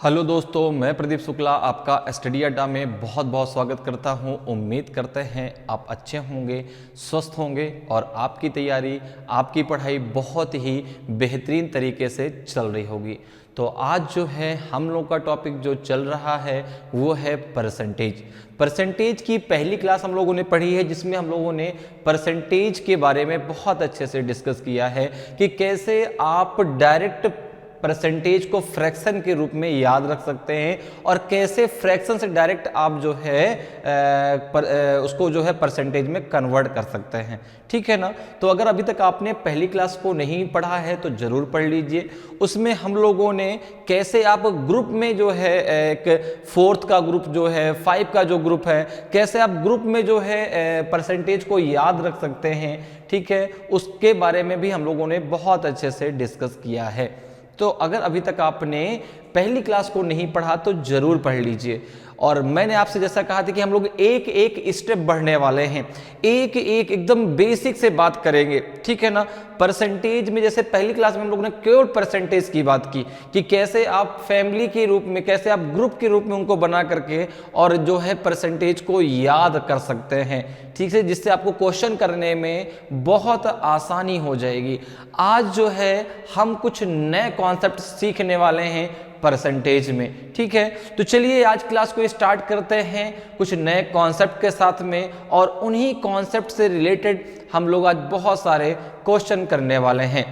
Hello दोस्तों, मैं प्रदीप शुक्ला आपका स्टडी अड्डा में बहुत बहुत स्वागत करता हूं। उम्मीद करते हैं आप अच्छे होंगे, स्वस्थ होंगे और आपकी तैयारी, आपकी पढ़ाई बहुत ही बेहतरीन तरीके से चल रही होगी। तो आज जो है हम लोग का टॉपिक जो चल रहा है वो है परसेंटेज। परसेंटेज की पहली क्लास हम लोगों ने पढ़ी है जिसमें हम लोगों ने परसेंटेज के बारे में बहुत अच्छे से डिस्कस किया है कि कैसे आप डायरेक्ट परसेंटेज को फ्रैक्शन के रूप में याद रख सकते हैं और कैसे फ्रैक्शन से डायरेक्ट आप जो है उसको जो है परसेंटेज में कन्वर्ट कर सकते हैं। ठीक है ना। तो अगर अभी तक आपने पहली क्लास को नहीं पढ़ा है तो ज़रूर पढ़ लीजिए। उसमें हम लोगों ने कैसे आप ग्रुप में जो है एक 4th का ग्रुप जो है, 5 का जो ग्रुप है, कैसे आप ग्रुप में जो है परसेंटेज को याद रख सकते हैं। ठीक है, उसके बारे में भी हम लोगों ने बहुत अच्छे से डिस्कस किया है। तो अगर अभी तक आपने पहली क्लास को नहीं पढ़ा तो जरूर पढ़ लीजिए। और मैंने आपसे जैसा कहा था कि हम लोग एक एक स्टेप बढ़ने वाले हैं, एक एक एकदम बेसिक से बात करेंगे। ठीक है ना। परसेंटेज में जैसे पहली क्लास में हम लोगों ने केवल परसेंटेज की बात की कि कैसे आप फैमिली के रूप में, कैसे आप ग्रुप के रूप में उनको बना करके और जो है परसेंटेज को याद कर सकते हैं। ठीक है, जिससे आपको क्वेश्चन करने में बहुत आसानी हो जाएगी। आज जो है हम कुछ नए कॉन्सेप्ट सीखने वाले हैं परसेंटेज में। ठीक है, तो चलिए आज क्लास को स्टार्ट करते हैं कुछ नए कॉन्सेप्ट के साथ में, और उन्हीं कॉन्सेप्ट से रिलेटेड हम लोग आज बहुत सारे क्वेश्चन करने वाले हैं।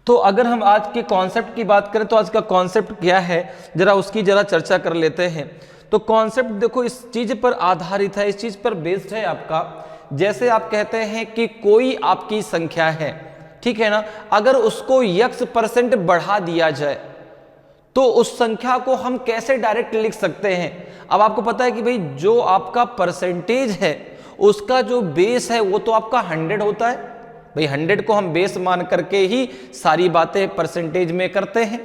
तो अगर हम आज के कॉन्सेप्ट की बात करें तो आज का कॉन्सेप्ट क्या है, जरा उसकी जरा चर्चा कर लेते हैं। तो कॉन्सेप्ट देखो इस चीज पर आधारित है, इस चीज पर बेस्ड है आपका। जैसे आप कहते हैं कि कोई आपकी संख्या है, ठीक है ना, अगर उसको x% बढ़ा दिया जाए तो उस संख्या को हम कैसे डायरेक्ट लिख सकते हैं। अब आपको पता है कि भाई जो आपका परसेंटेज है उसका जो बेस है वो तो आपका 100 होता है। भाई 100 को हम बेस मान करके ही सारी बातें परसेंटेज में करते हैं।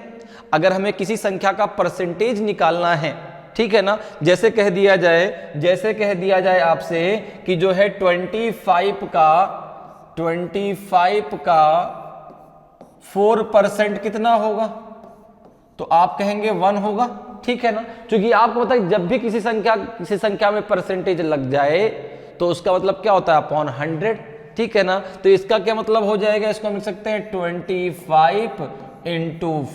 अगर हमें किसी संख्या का परसेंटेज निकालना है, ठीक है ना, जैसे कह दिया जाए आपसे कि जो है 25 का 4% कितना होगा, तो आप कहेंगे 1 होगा। ठीक है ना, क्योंकि आपको पता है जब भी किसी संख्या में परसेंटेज लग जाए तो उसका मतलब क्या होता है, अपॉन 100। ठीक है ना, तो इसका क्या मतलब हो जाएगा, इसको हम लिख सकते हैं 25 ×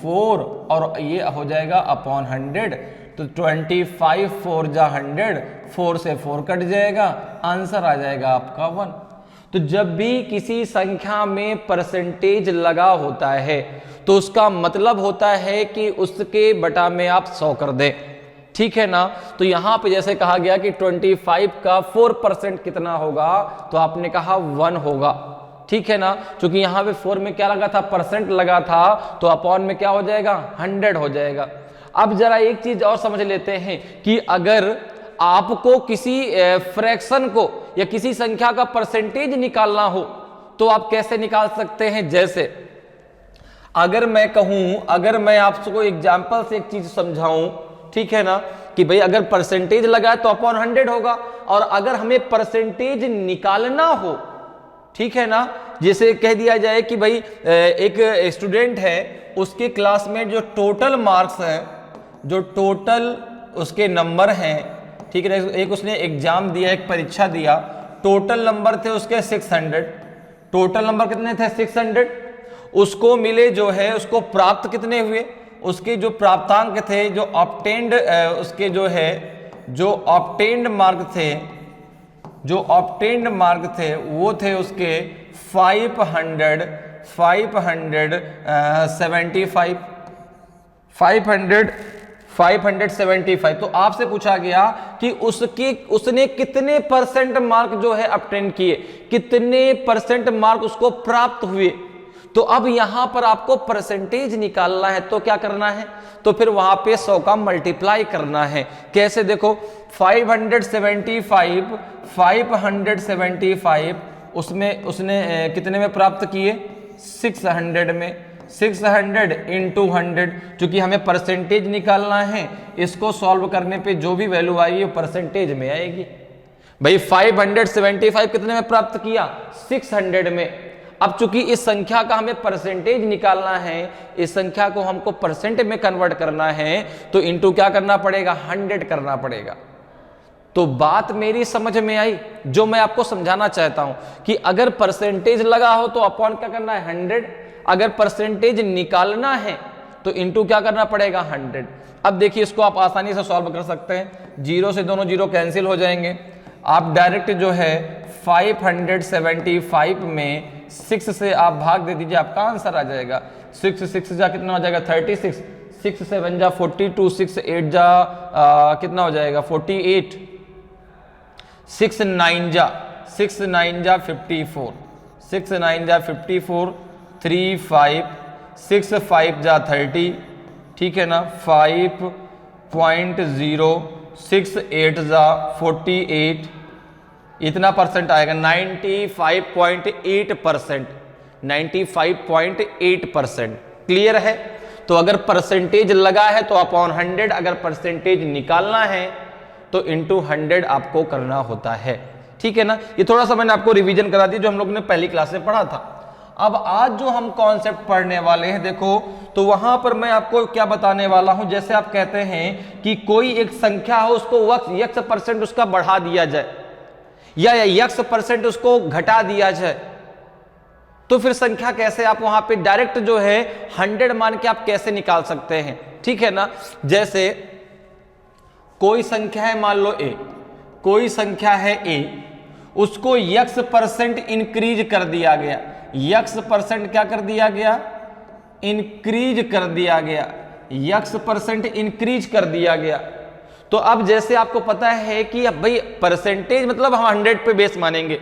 4 और ये हो जाएगा अपॉन 100। तो 25 4 जा 100, 4 से 4 कट जाएगा, आंसर आ जाएगा आपका 1। तो जब भी किसी संख्या में परसेंटेज लगा होता है तो उसका मतलब होता है कि उसके बटा में आप 100 कर दें। ठीक है ना। तो यहां पे जैसे कहा गया कि 25 का 4% कितना होगा, तो आपने कहा 1 होगा। ठीक है ना, क्योंकि यहां पे 4 में क्या लगा था, परसेंट लगा था, तो अपॉन में क्या हो जाएगा, 100 हो जाएगा। अब जरा एक चीज और समझ लेते हैं कि अगर आपको किसी फ्रैक्शन को या किसी संख्या का परसेंटेज निकालना हो तो आप कैसे निकाल सकते हैं। जैसे अगर मैं आपको एग्जांपल से एक चीज समझाऊं, ठीक है ना, कि भाई अगर परसेंटेज लगा है तो अपॉन 100 होगा, और अगर हमें परसेंटेज निकालना हो, ठीक है ना, जैसे कह दिया जाए कि भाई एक स्टूडेंट है, उसके क्लास में जो टोटल मार्क्स हैं, जो टोटल उसके नंबर हैं, ठीक है, एक उसने एग्जाम दिया, एक परीक्षा दिया, टोटल नंबर थे उसके 600। टोटल नंबर कितने थे, 600। उसको मिले जो है, उसको प्राप्त कितने हुए, उसके जो प्राप्तांक थे, जो ऑब्टेन्ड उसके जो है, जो ऑब्टेन्ड मार्क थे वो थे उसके 575। तो आपसे पूछा गया कि उसने कितने परसेंट मार्क जो है ऑब्टेन किए, कितने परसेंट मार्क उसको प्राप्त हुए। तो अब यहां पर आपको परसेंटेज निकालना है तो क्या करना है, तो फिर वहां पे 100 का मल्टीप्लाई करना है। कैसे, देखो 575 उसने कितने में प्राप्त किए, 600 में। 600 × 100, क्योंकि हमें परसेंटेज निकालना है, इसको सॉल्व करने पे जो भी वैल्यू आएगी वो परसेंटेज में आएगी। भाई 575 कितने में प्राप्त किया, 600 में। अब चूंकि इस संख्या का हमें परसेंटेज निकालना है, इस संख्या को हमको परसेंट में कन्वर्ट करना है, तो इनटू क्या करना पड़ेगा, 100 करना पड़ेगा। तो बात मेरी समझ में आई, जो मैं आपको समझाना चाहता हूं कि अगर परसेंटेज लगा हो तो अपॉन क्या करना है, 100। अगर परसेंटेज निकालना है तो इनटू क्या करना पड़ेगा, 100। अब देखिए इसको आप आसानी से सॉल्व कर सकते हैं। 0 से दोनों 0 कैंसिल हो जाएंगे। आप डायरेक्ट जो है 575 में 6 से आप भाग दे दीजिए, आपका आंसर आ जाएगा। 6 जा कितना हो जाएगा, 36। 6 7 जा 42, 6 8 जा कितना हो जाएगा, 48। 6 9 जा 54। 6 9 जा 54। 3 5 6 5 जा 30, ठीक है ना। 5.0 6 8 जा 48, इतना परसेंट आएगा, 95.8%। 95.8%। क्लियर है। तो अगर परसेंटेज लगा है तो अपॉन 100, अगर परसेंटेज निकालना है तो इनटू 100 आपको करना होता है, ठीक है ना। ये थोड़ा सा मैंने आपको रिवीजन करा दी जो हम लोग ने पहली क्लास में पढ़ा था। अब आज जो हम कॉन्सेप्ट पढ़ने वाले हैं, देखो तो वहां पर मैं आपको क्या बताने वाला हूं। जैसे आप कहते हैं कि कोई एक संख्या हो, उसको x% उसका बढ़ा दिया जाए या x% उसको घटा दिया जाए, तो फिर संख्या कैसे आप वहां पे डायरेक्ट जो है 100 मान के आप कैसे निकाल सकते हैं, ठीक है ना। जैसे कोई संख्या है, मान लो a, कोई संख्या है a, उसको x% इंक्रीज कर दिया गया। x% क्या कर दिया गया, इंक्रीज कर दिया गया। x% इंक्रीज कर दिया गया। तो अब जैसे आपको पता है कि अब भाई परसेंटेज मतलब हम 100 पे बेस मानेंगे,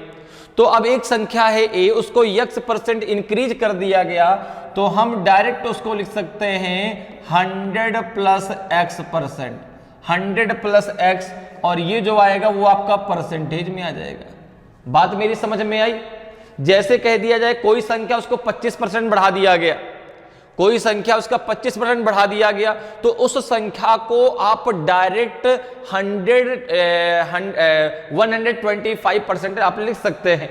तो अब एक संख्या है a, उसको x% इंक्रीज कर दिया गया, तो हम डायरेक्ट उसको लिख सकते हैं 100 प्लस x%। 100 प्लस x, और ये जो आएगा वो आपका परसेंटेज में आ जाएगा। बात मेरी समझ में आई। जैसे कह दिया जाए कोई संख्या उसको 25% बढ़ा दिया गया, कोई संख्या उसका 25% बढ़ा दिया गया, तो उस संख्या को आप डायरेक्ट 125% आप लिख सकते हैं।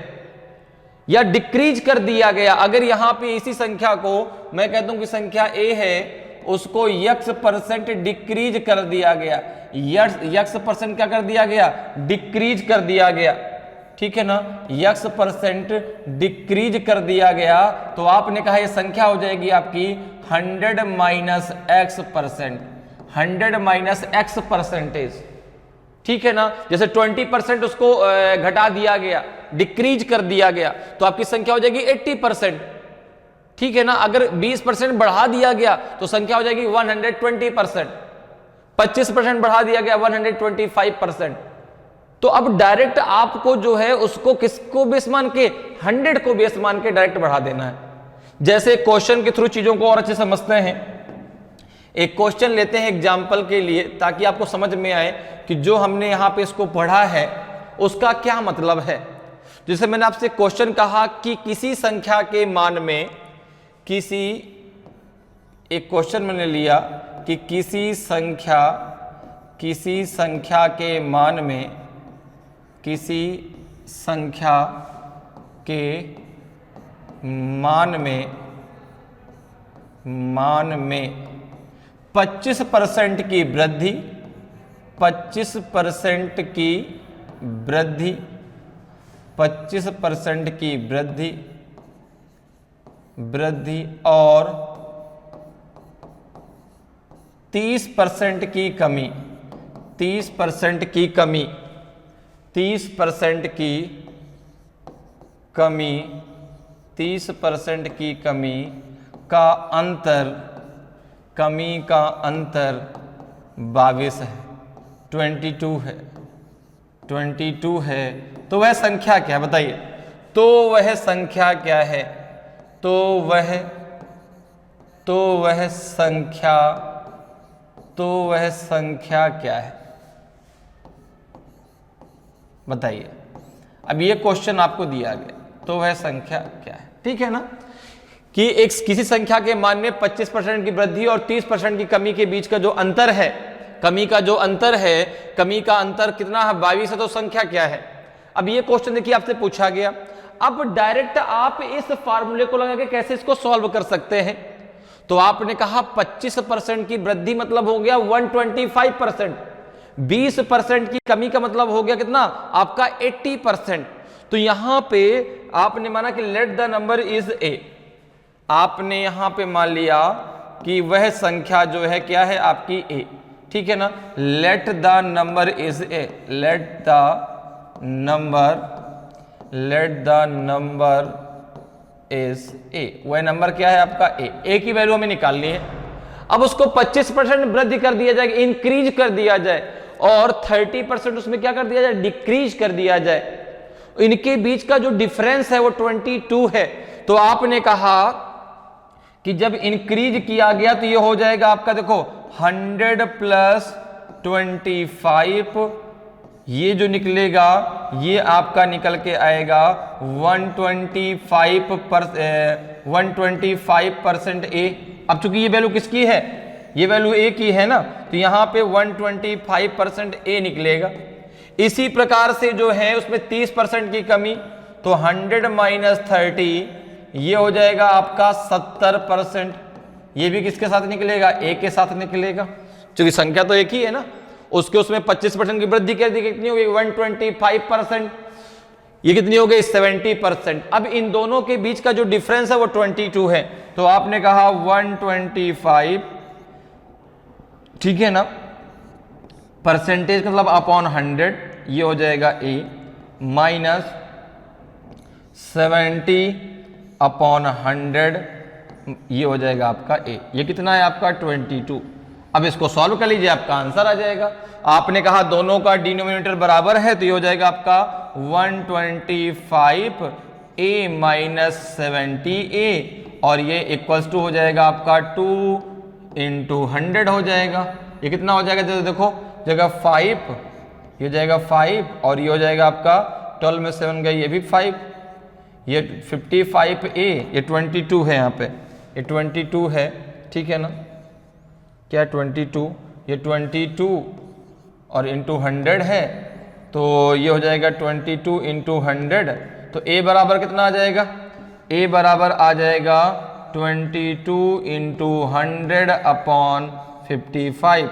या डिक्रीज कर दिया गया, अगर यहां पे इसी संख्या को मैं कहता हूं कि संख्या a है, उसको x% डिक्रीज कर दिया गया। x% क्या कर दिया गया, डिक्रीज कर दिया गया, ठीक है ना। x% डिक्रीज कर दिया गया, तो आपने कहा ये संख्या हो जाएगी आपकी 100 माइनस x%। 100 माइनस x%, ठीक है ना। जैसे 20% उसको घटा दिया गया, डिक्रीज कर दिया गया, तो आपकी संख्या हो जाएगी 80%, ठीक है ना। अगर 20% बढ़ा दिया गया तो संख्या हो जाएगी 120%। 25% बढ़ा दिया गया 125%। तो अब डायरेक्ट आपको जो है उसको किसको बेस मान के, 100 को बेस मान के डायरेक्ट बढ़ा देना है। जैसे क्वेश्चन के थ्रू चीजों को और अच्छे समझते हैं। एक क्वेश्चन लेते हैं एग्जाम्पल के लिए, ताकि आपको समझ में आए कि जो हमने यहां पे इसको पढ़ा है उसका क्या मतलब है। जैसे मैंने आपसे क्वेश्चन कहा कि किसी संख्या के मान में, एक क्वेश्चन मैंने लिया कि किसी संख्या के मान में, किसी संख्या के मान में 25% की वृद्धि, 25% की वृद्धि, 25% की वृद्धि और 30% की कमी, 30% की कमी, 30% की कमी, 30% की कमी का अंतर, कमी का अंतर 22 है, 22 है, 22 है। तो वह संख्या क्या है बताइए, तो वह संख्या क्या है, तो वह संख्या क्या है बताइए। अब ये क्वेश्चन आपको दिया गया, तो वह संख्या क्या है, ठीक है ना। कि किसी संख्या के मान में 25% की वृद्धि और 30% की कमी के बीच का जो अंतर है, कमी का अंतर कितना है, 22 है, तो संख्या क्या है। अब ये क्वेश्चन देखिए आपसे पूछा गया। अब डायरेक्ट आप इस फार्मूले को लगा के कैसे इसको सॉल्व कर सकते हैं। तो आपने कहा 25% की वृद्धि मतलब हो गया 125%, 20% की कमी का मतलब हो गया कितना आपका 80%। तो यहां पे आपने माना कि let the number is a, आपने यहां पे मान लिया कि वह संख्या जो है क्या है आपकी ए, ठीक है ना। Let the number is a, let the number is a, वह नंबर क्या है आपका ए की वैल्यू हमें निकालनी है। अब उसको 25% वृद्धि कर दिया जाए, इंक्रीज कर दिया जाए, और 30% उसमें क्या कर दिया जाए, डिक्रीज कर दिया जाए। इनके बीच का जो डिफरेंस है वो 22 है। तो आपने कहा कि जब इंक्रीज किया गया तो ये हो जाएगा आपका, देखो 100 प्लस 25, ये जो निकलेगा ये आपका निकल के आएगा 125% ए। अब चूंकि ये वैल्यू किसकी है, ये वैल्यू ए की है ना, तो यहां पे 125% ए निकलेगा। इसी प्रकार से जो है उसमें 30% की कमी, तो 100 माइनस 30 ये हो जाएगा आपका 70%। ये भी किसके साथ निकलेगा, ए के साथ निकलेगा, क्योंकि संख्या तो एक ही है ना। उसके उसमें 25% की वृद्धि कर दी, कितनी हो गई 125%, ये कितनी हो गई 70%। अब इन दोनों के बीच का जो डिफरेंस है वो 22 है। तो आपने कहा 125, ठीक है ना, परसेंटेज मतलब अपॉन 100, ये हो जाएगा ए, माइनस 70 अपॉन 100, ये हो जाएगा आपका ए। ये कितना है आपका 22। अब इसको सॉल्व कर लीजिए, आपका आंसर आ जाएगा। आपने कहा दोनों का डिनोमिनेटर बराबर है, तो ये हो जाएगा आपका 125 ए माइनस 70 ए, और ये इक्वल्स टू हो जाएगा आपका 2 इंटू 100 हो जाएगा। ये कितना हो जाएगा, देखो जगह 5, ये हो जाएगा 5, और ये हो जाएगा आपका 12 में 7 गई, ये भी 5, ये 55 ए, ये 22 है, यहाँ पे ये 22 है, ठीक है ना, क्या 22, ये 22 और इंटू 100 है, तो ये हो जाएगा 22 इंटू 100। तो ए बराबर कितना आ जाएगा, ए बराबर आ जाएगा 22 इंटू 100 अपॉन 55।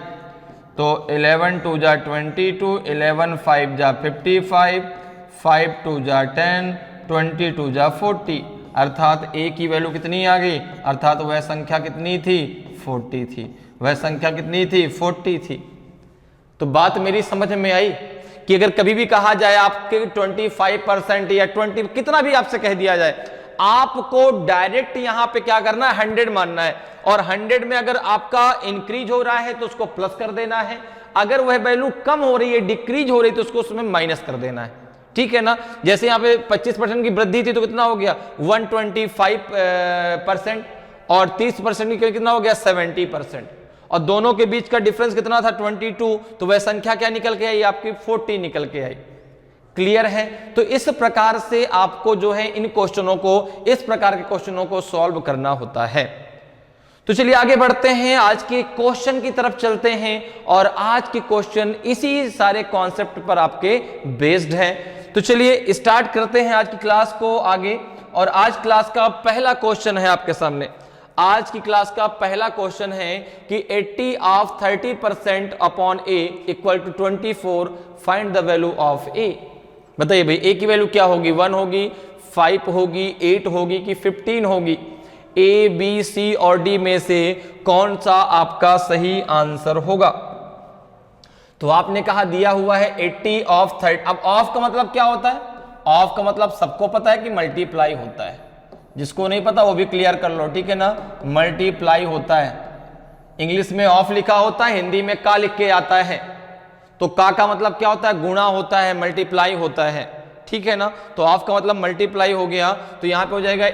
तो 11 2 जा 22, 11 5 जा 55, 5 2 जा 10, 22 जा 40, अर्थात ए की वैल्यू कितनी आ गई, अर्थात वह संख्या कितनी थी 40 थी, वह संख्या कितनी थी 40 थी। तो बात मेरी समझ में आई कि अगर कभी भी कहा जाए आपके 25% या 20 कितना भी आपसे कह दिया जाए, आपको डायरेक्ट यहां पे क्या करना है 100 मानना है, और 100 में अगर आपका इंक्रीज हो रहा है तो उसको प्लस कर देना है, अगर वह वैल्यू कम हो रही है डिक्रीज हो रही है तो उसको उसमें माइनस कर देना है, ठीक है ना। जैसे यहाँ पे 25% की वृद्धि थी तो कितना हो गया 125%, और 30% की कितना हो गया 70%, और दोनों के बीच का डिफरेंस कितना था 22, तो वह संख्या क्या निकल के आई आपकी 40 निकल के आई। क्लियर है। तो इस प्रकार से आपको जो है इन क्वेश्चनों को, इस प्रकार के क्वेश्चनों को सॉल्व करना होता है। तो चलिए आगे बढ़ते हैं, आज के क्वेश्चन की तरफ चलते हैं, और आज के क्वेश्चन इसी सारे कॉन्सेप्ट पर आपके बेस्ड है। तो चलिए स्टार्ट करते हैं आज की क्लास को आगे, और आज क्लास का पहला क्वेश्चन है आपके सामने। आज की क्लास का पहला क्वेश्चन है कि 80 of 30% upon A equal to 24, find the value of A. बताइए भाई ए की वैल्यू क्या होगी, 1 होगी, 5 होगी, 8 होगी कि 15 होगी। ए बी सी और डी में से कौन सा आपका सही आंसर होगा। तो आपने कहा दिया हुआ है 80 ऑफ 30। अब ऑफ का मतलब क्या होता है, ऑफ का मतलब सबको पता है कि मल्टीप्लाई होता है, जिसको नहीं पता वो भी क्लियर कर लो, ठीक है ना। मल्टीप्लाई होता है, इंग्लिश में ऑफ लिखा होता है, हिंदी में का लिख के आता है। तो का मतलब क्या होता है, गुणा होता है, मल्टीप्लाई होता है, ठीक है ना। तो ऑफ का मतलब मल्टीप्लाई हो गया, तो यहां पे हो जाएगा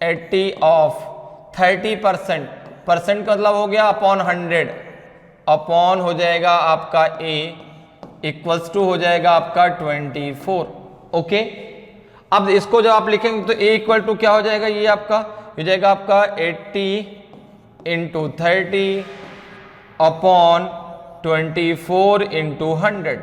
80 ऑफ 30%, परसेंट का मतलब हो गया अपॉन 100, अपॉन हो जाएगा आपका ए, इक्वल्स टू हो जाएगा आपका 24। ओके, अब इसको जब आप लिखेंगे तो ए इक्वल टू क्या हो जाएगा, ये आपका हो जाएगा आपका 80 इंटू 30 अपॉन 24 इंटू 100।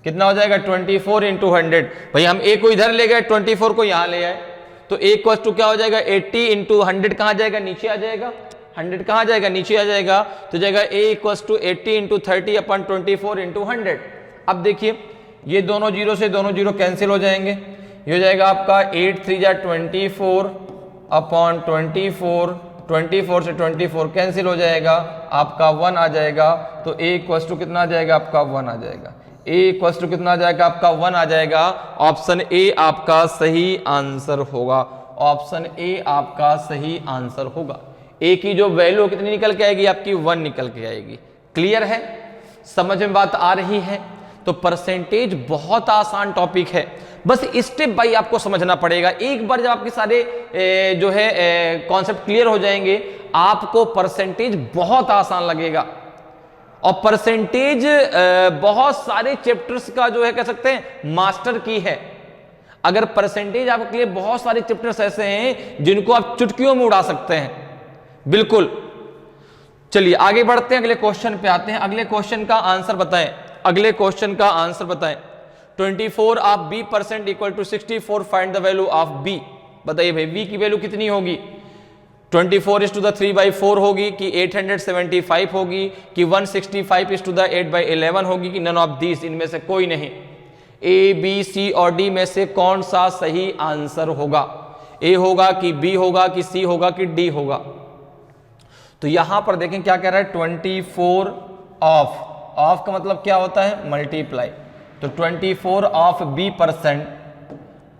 कितना हो जाएगा 24 इंटू 100। भाई हम ए को इधर ले गए, 24 को यहां ले आए, तो ए इक्वल टू क्या हो जाएगा 80 इंटू 100 कहां जाएगा, नीचे आ जाएगा। 100 कहां जाएगा, नीचे आ जाएगा। तो जाएगा A equal to 80 into 30 upon 24 into 100। अब देखिए ये दोनों जीरो से दोनों जीरो कैंसिल हो जाएंगे, ये हो जाएगा आपका 8 3 जा 24 अपॉन 24, 24 से 24 कैंसिल हो जाएगा, आपका 1 आ जाएगा। तो ए इक्वल टू कितना आ जाएगा आपका 1 आ जाएगा। ए इक्वल टू कितना आ जाएगा आपका 1 आ जाएगा। ऑप्शन ए आपका सही आंसर होगा। ऑप्शन ए आपका सही आंसर होगा। ए की जो वैल्यू कितनी निकल के आएगी आपकी 1 निकल के आएगी। क्लियर है, समझ में बात आ रही है। तो परसेंटेज बहुत आसान टॉपिक है, बस स्टेप बाय आपको समझना पड़ेगा। एक बार जब आपके सारे जो है कॉन्सेप्ट क्लियर हो जाएंगे, आपको परसेंटेज बहुत आसान लगेगा। और परसेंटेज बहुत सारे चैप्टर्स का जो है कह सकते हैं मास्टर की है। अगर परसेंटेज आपके लिए बहुत सारे चैप्टर्स ऐसे हैं जिनको आप चुटकियों में उड़ा सकते हैं, बिल्कुल। चलिए आगे बढ़ते हैं, अगले क्वेश्चन पे आते हैं। अगले क्वेश्चन का आंसर बताएं, अगले क्वेश्चन का आंसर बताएं। 24 of b percent equal to 64, find the value of b. बताइए भाई बी की वैल्यू कितनी होगी, 24/3/4 होगी कि 875 होगी कि 165/8/11 होगी कि नन ऑफ दीज, इनमें से कोई नहीं। ए बी सी और डी में से कौन सा सही आंसर होगा, ए होगा कि बी होगा कि सी होगा कि डी होगा। तो यहां पर देखें क्या कह रहा है, 24 ऑफ, ऑफ का मतलब क्या होता है मल्टीप्लाई। तो 24 of b percent,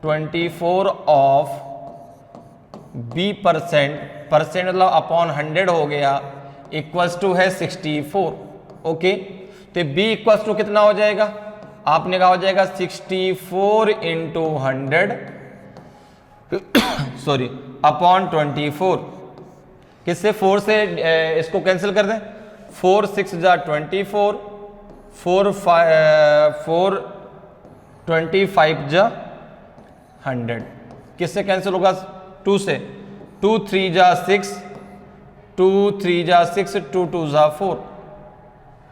24 of b percent, percent मतलब अपॉन 100 हो गया, इक्वल्स टू है 64। ओके, तो बी इक्वल्स टू कितना हो जाएगा, आपने कहा हो जाएगा 64 इंटू 100 सॉरी अपॉन 24। किससे, 4 से इसको कैंसिल कर दें, 4 6 जा 24, 4 25 जा 100। किससे कैंसिल होगा, 2 से, 2 3 जा 6, 2 3 जा 6, 2 2 जा 4।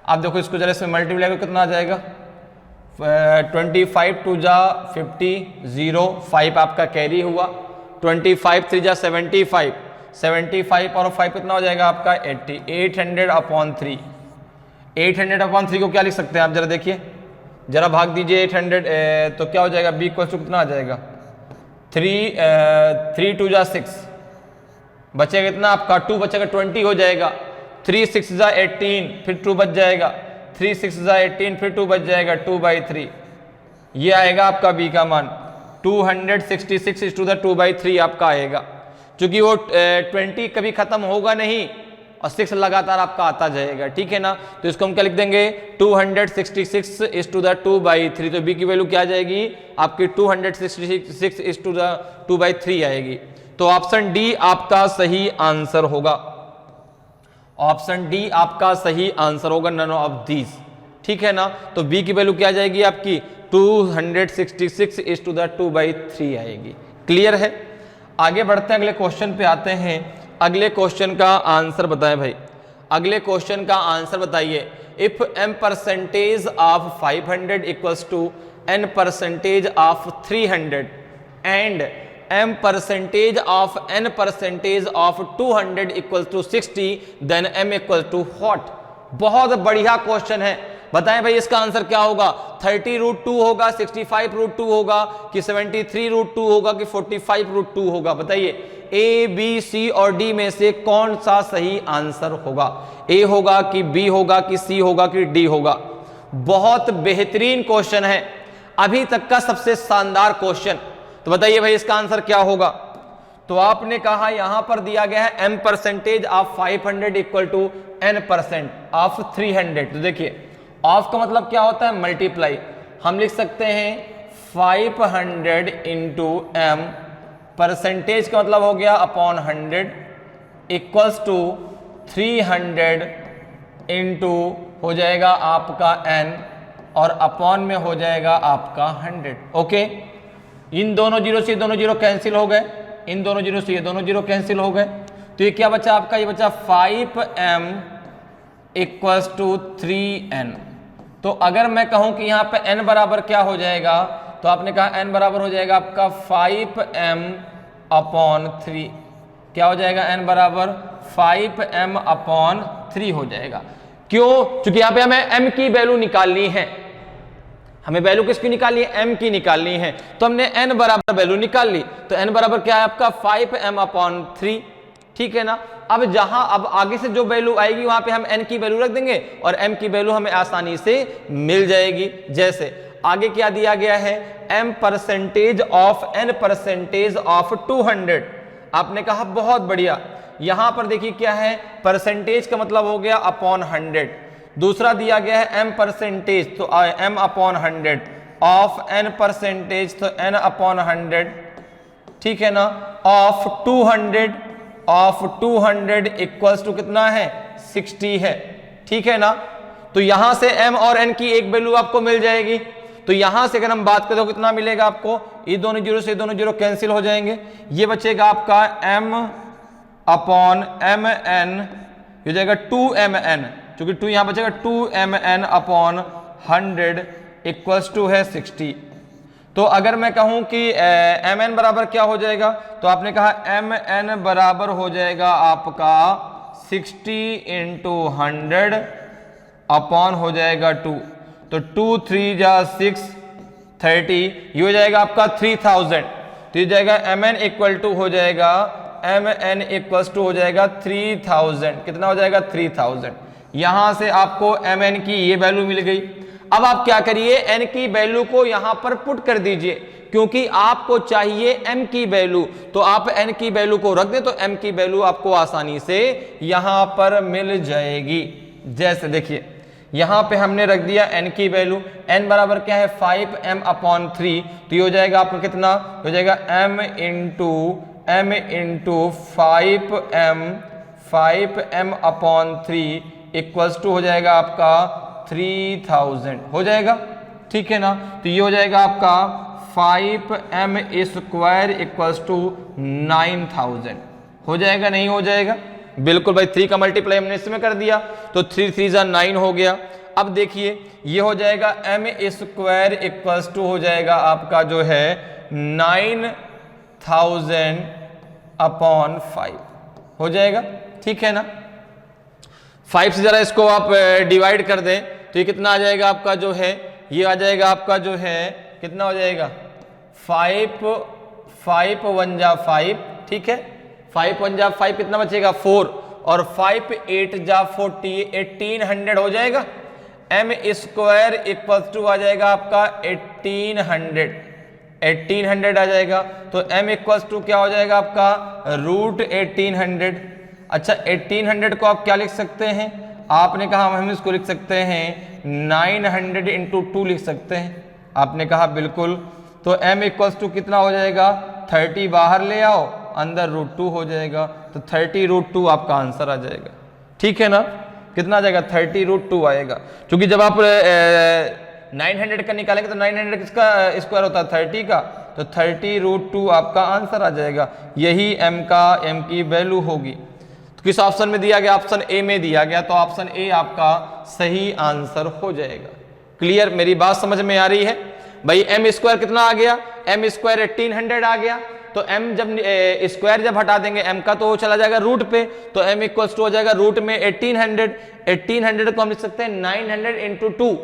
आप देखो इसको जरा इसमें मल्टीप्लाई करो कितना आ जाएगा, 25 2 जा 50, 0 5 आपका कैरी हुआ, 25 3 जा 75, 75 और 5 कितना हो जाएगा आपका 80, 800 अपॉन 3। 800 अपॉन 3 को क्या लिख सकते हैं आप, जरा देखिए, जरा भाग दीजिए 800, तो क्या हो जाएगा बी इक्वल टू कितना आ जाएगा, 3 2 जा 6, बचेगा कितना आपका 2 बचेगा 20 हो जाएगा, 3 6 जा 18, फिर 2 बच जाएगा, 3 6 जा 18, फिर 2 बच जाएगा, 2/3। ये आएगा आपका बी का मान 266 टू द 2/3 आपका आएगा। क्योंकि वो 20 कभी खत्म होगा नहीं और 6 लगातार आपका आता जाएगा, ठीक है ना। तो इसको हम क्या लिख देंगे, 266 इज टू द 2/3। तो बी की वैल्यू क्या आ जाएगी आपकी 266 इज टू द 2/3 आएगी। तो ऑप्शन डी आपका सही आंसर होगा। ऑप्शन डी आपका सही आंसर होगा, नन ऑफ दीज, ठीक है ना। तो बी की वैल्यू क्या आ जाएगी आपकी 266 इज टू द 2/3 आएगी। क्लियर है, आगे बढ़ते हैं, अगले क्वेश्चन पे आते हैं। अगले क्वेश्चन का आंसर बताएं भाई, अगले क्वेश्चन का आंसर बताइए। If m percentage of 500 equals to n percentage of 300 and m percentage of n percentage of 200 equals to 60, then m equal to what. बहुत बढ़िया क्वेश्चन है, बताएं भाई इसका आंसर क्या होगा, 30√2 होगा, 65√2 होगा कि 73√2 होगा कि 45√2 होगा। बताइए ए बी सी और डी में से कौन सा सही आंसर होगा, ए होगा कि बी होगा कि सी होगा कि डी होगा। बहुत बेहतरीन क्वेश्चन है, अभी तक का सबसे शानदार क्वेश्चन। तो बताइए भाई इसका आंसर क्या होगा। तो आपने कहा यहां पर दिया गया है m percentage of 500 equal to n percent of 300। तो देखिए ऑफ का मतलब क्या होता है मल्टीप्लाई, हम लिख सकते हैं 500 इंटू m, परसेंटेज का मतलब हो गया अपॉन 100 इक्वल्स टू 300 इंटू हो जाएगा आपका n और अपॉन में हो जाएगा आपका 100। ओके, इन दोनों जीरो से दोनों जीरो कैंसिल हो गए, इन दोनों जीरो से ये दोनों जीरो कैंसिल हो गए। तो ये क्या बचा आपका, ये बचा 5m इक्वल्स टू 3n। तो अगर मैं कहूं कि यहाँ पे n बराबर क्या हो जाएगा, तो आपने कहा n बराबर हो जाएगा आपका 5m/3। क्या हो जाएगा, n बराबर 5m/3 हो जाएगा। क्यों? क्योंकि यहाँ पे हमें m की वैल्यू निकालनी है। हमें वैल्यू किसकी निकालनी है, m की निकालनी है। तो हमने n बराबर वैल्यू निकाल ली, तो n बराबर क्या है आपका 5m/3, ठीक है ना। अब अब आगे से जो वैल्यू आएगी वहां पे हम n की वैल्यू रख देंगे और m की वैल्यू हमें आसानी से मिल जाएगी। जैसे आगे क्या दिया गया है, m% ऑफ n% ऑफ 200। आपने कहा बहुत बढ़िया। यहां पर देखिए क्या है, परसेंटेज का मतलब हो गया अपॉन 100। दूसरा दिया गया है m%, तो m/100 ऑफ n%, तो n/100, ठीक है ना, ऑफ 200 इक्वल्स टू कितना है, 60 है, ठीक है ना। तो यहां से m और n की एक वैल्यू आपको मिल जाएगी। तो यहां से अगर हम बात करें तो कितना मिलेगा आपको, ये दोनों जीरो से दोनों जीरो कैंसिल हो जाएंगे, ये बचेगा आपका m/mn, हो जाएगा 2mn, क्योंकि 2 यहां बचेगा 2mn/100 इक्वल्स टू है 60। तो अगर मैं कहूं कि mn बराबर क्या हो जाएगा, तो आपने कहा mn बराबर हो जाएगा आपका 60 × 100 अपॉन हो जाएगा 2, तो 2 3 जा 6 30, ये हो जाएगा आपका 3000। तो ये जाएगा mn इक्वल टू हो जाएगा, mn इक्वल्स टू हो जाएगा 3000। कितना हो जाएगा, 3000। यहां से आपको mn की ये वैल्यू मिल गई। अब आप क्या करिए, n की वैल्यू को यहां पर पुट कर दीजिए, क्योंकि आपको चाहिए m की वैल्यू। तो आप n की वैल्यू को रख दें तो m की वैल्यू आपको आसानी से यहां पर मिल जाएगी। जैसे देखिए यहां पे हमने रख दिया n की वैल्यू, n बराबर क्या है 5m/3, तो ये हो जाएगा आपका कितना हो जाएगा, m × 5m/3 इक्वल्स टू हो जाएगा आपका 3000 हो जाएगा, ठीक है ना। तो ये हो जाएगा आपका 5m² इक्वल्स टू 9000 हो जाएगा, नहीं हो जाएगा, बिल्कुल भाई। 3 का मल्टीप्लाई हमने इसमें कर दिया, तो 3 3 जा 9 हो गया। अब देखिए ये हो जाएगा m² इक्वल्स टू हो जाएगा आपका जो है 9000/5 हो जाएगा, ठीक है ना। 5 से जरा इसको आप डिवाइड कर दें तो ये कितना आ जाएगा आपका जो है, ये आ जाएगा आपका जो है कितना हो जाएगा, 5 1 जा 5, ठीक है। 5 1 जा 5 कितना बचेगा 4, और 5 8 जा 40, 1800 हो जाएगा। m² इक्वल्स टू आ जाएगा आपका 1800 आ जाएगा। तो m इक्वल्स टू क्या हो जाएगा आपका √1800। अच्छा 1800 को आप क्या लिख सकते हैं, आपने कहा हम इसको लिख सकते हैं 900 × 2 लिख सकते हैं, आपने कहा बिल्कुल। तो m इक्वल्स टू कितना हो जाएगा, 30 बाहर ले आओ, अंदर √2 हो जाएगा, तो 30√2 आपका आंसर आ जाएगा, ठीक है ना। कितना आ जाएगा, 30√2 आएगा, क्योंकि जब आप 900 का निकालेंगे तो 900 किसका स्क्वायर होता है 30 का, तो 30√2 आपका आंसर आ जाएगा। यही m की वैल्यू होगी। तो किस ऑप्शन में दिया गया, ऑप्शन ए में दिया गया, तो ऑप्शन ए आपका सही आंसर हो जाएगा। क्लियर, मेरी बात समझ में आ रही है भाई। m² कितना आ गया, m² 1800 आ गया, तो m जब स्क्वायर जब हटा देंगे m का तो वो चला जाएगा रूट पे, तो m इक्वल्स टू हो जाएगा रूट में 1800 को हम लिख सकते हैं 900 × 2।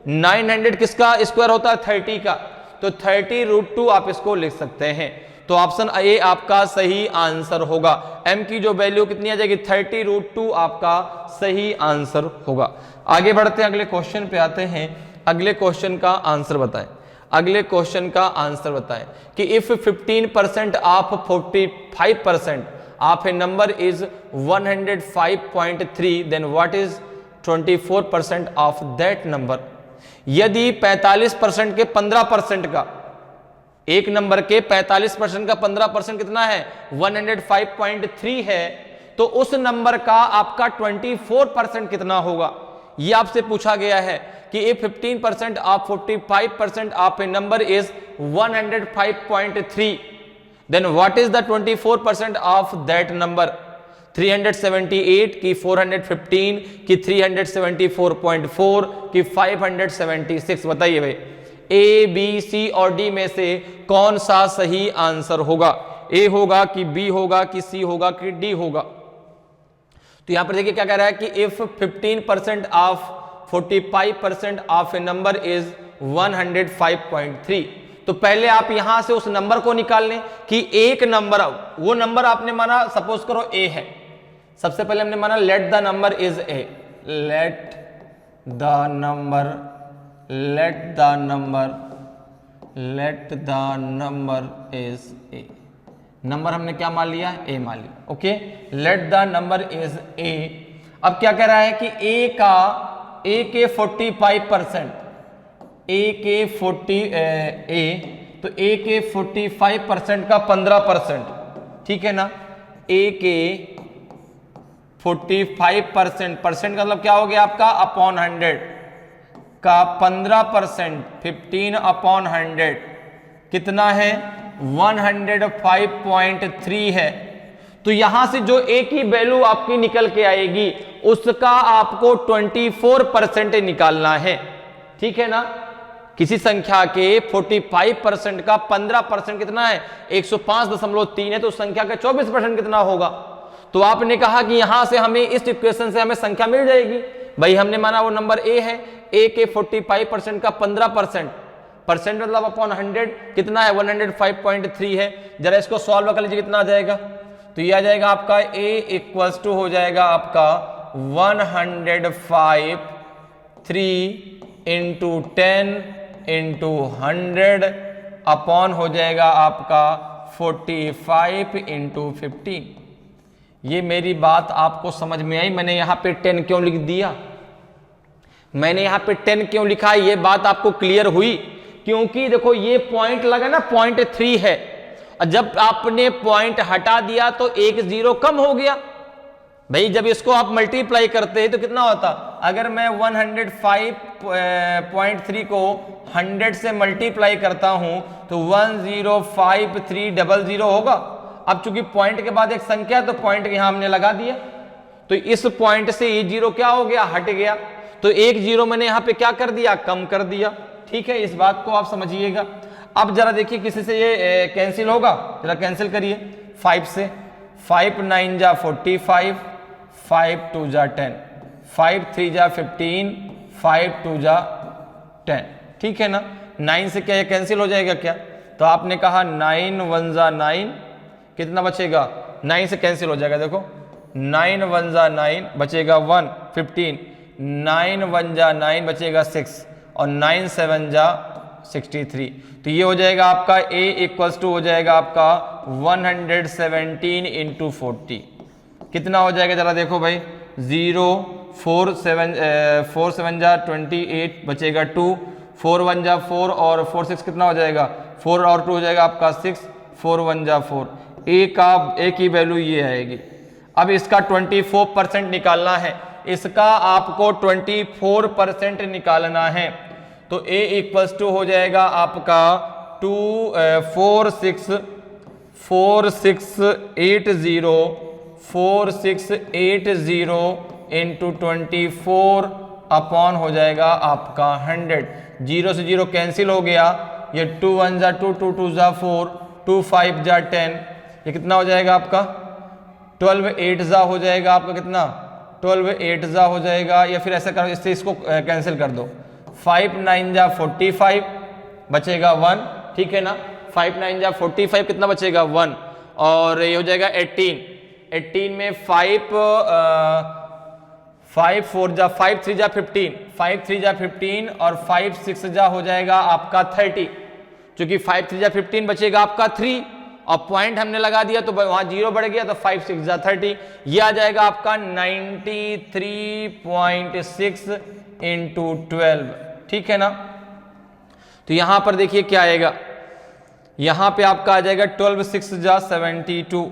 900 किसका स्क्वायर होता है 30 का, तो 30√2 आप इसको लिख सकते हैं। तो ऑप्शन ए आपका सही आंसर होगा। m की जो वैल्यू कितनी आ जाएगी 30√2 आपका सही आंसर होगा। आगे बढ़ते हैं, अगले क्वेश्चन पे आते हैं। अगले क्वेश्चन का आंसर बताएं। अगले क्वेश्चन का आंसर बताएं कि if 15% of 45% of a number is 105.3 then what is 24% of that number. यदि 45% के 15% का, एक नंबर के 45% का 15% कितना है 105.3 है, तो उस नंबर का आपका 24% कितना होगा, यह आपसे पूछा गया है कि if 15% of 45% of a number is 105.3 then what is the 24% of that number। 378 की 415 की 374.4 की 576। बताइए भाई ए बी सी और डी में से कौन सा सही आंसर होगा? ए होगा कि बी होगा कि सी होगा कि डी होगा? तो यहां पर देखिए क्या कह रहा है कि if 15% of 45% of a number is 105.3। तो पहले आप यहां से उस नंबर को निकाल लें कि एक नंबर, वो नंबर आपने माना सपोज करो ए है। सबसे पहले हमने माना let the number is a, let the number is a. Number हमने क्या मान लिया? ए मान लिया। Okay, let the number is a. अब क्या कह रहा है कि ए के 45%, तो ए के 45% का 15%, ठीक है ना? ए के 45% का मतलब क्या हो गया आपका? अपॉन 100 का 15%, 15 अपॉन 100 कितना है? 105.3 है। तो यहां से जो ए की वैल्यू आपकी निकल के आएगी उसका आपको 24% निकालना है, ठीक है ना? किसी संख्या के 45% का 15% कितना है? 105.3 है, तो उस संख्या का 24% कितना होगा? तो आपने कहा कि यहां से हमें इस इक्वेशन से हमें संख्या मिल जाएगी। भाई हमने माना वो नंबर ए है, ए के 45% का 15%, परसेंट मतलब अपॉन 100 कितना है? 105.3 है। जरा इसको सॉल्व कर लीजिए, कितना आ जाएगा? तो ये आ जाएगा आपका ए इक्वल्स टू हो जाएगा आपका 105.3 इंटू 10 इंटू 100 अपॉन हो जाएगा आपका 45 इंटू 15। ये मेरी बात आपको समझ में आई? मैंने यहां पे 10 क्यों लिख दिया? मैंने यहां पे 10 क्यों लिखा? ये बात आपको क्लियर हुई? क्योंकि देखो ये पॉइंट लगा ना, 0.3 है, और जब आपने पॉइंट हटा दिया तो एक जीरो कम हो गया। भाई जब इसको आप मल्टीप्लाई करते हैं तो कितना होता? अगर मैं 105.3 को 100 से मल्टीप्लाई करता हूं तो 105300 होगा। अब चूंकि पॉइंट के बाद एक संख्या है तो पॉइंट यहां हमने लगा दिया, तो इस पॉइंट से ये जीरो क्या हो गया? हट गया। तो एक जीरो मैंने यहां पे क्या कर दिया? कम कर दिया। ठीक है, इस बात को आप समझिएगा। अब जरा देखिए किसी से ये कैंसिल होगा, जरा कैंसिल करिए 5 से। 5 9 जा 45, 5 2 जा 10, 5 3 जा 15, 5 2 जा 10, ठीक है ना? 9 से क्या ये कैंसिल हो जाएगा क्या? तो आपने कहा 9 1 जा 9, कितना बचेगा? 9 से कैंसिल हो जाएगा। देखो 9 1 जा 9 बचेगा 1, 15, 9 1 जा 9 बचेगा 6 और 9 7 जा 63। तो ये हो जाएगा आपका a इक्वल्स टू हो जाएगा आपका 117 इंटू 40। कितना हो जाएगा जरा देखो भाई? 0 4 7 जा 28 बचेगा 2, 4 1 जा 4 और 4 6 कितना हो जाएगा? 4 और 2 हो जाएगा आपका 6, 4 1 जा 4। a की वैल्यू ये आएगी। अब इसका 24% निकालना है, इसका आपको 24% निकालना है। तो a इक्वल्स टू हो जाएगा आपका 4680 इंटू 24 अपॉन हो जाएगा आपका 100। जीरो से जीरो कैंसिल हो गया, ये 2 1 जा 2, 2 2 जा 4, 2 5 जा 10, ये कितना हो जाएगा आपका? 12 8 जा हो जाएगा आपका कितना? 12 8 जा हो जाएगा। या फिर ऐसा करो, इससे इसको कैंसिल कर दो। 5 9 जा 45 बचेगा 1, ठीक है ना? 5 9 जा 45 कितना बचेगा? 1। और ये हो जाएगा 18 में 5 4 जा 5 3 जा 15, 5 3 जा 15 और 5 6 जा हो जाएगा आपका 30। क्योंकि 5 3 जा 15 बचेगा आपका 3 और पॉइंट हमने लगा दिया तो वहां जीरो बढ़ गया, तो 5 6 जा 30। ये आ जाएगा आपका 93.6 इंटू 12, ठीक है ना? तो यहां पर देखिए क्या आएगा, यहां पे आपका आ जाएगा 12 6 जा 72,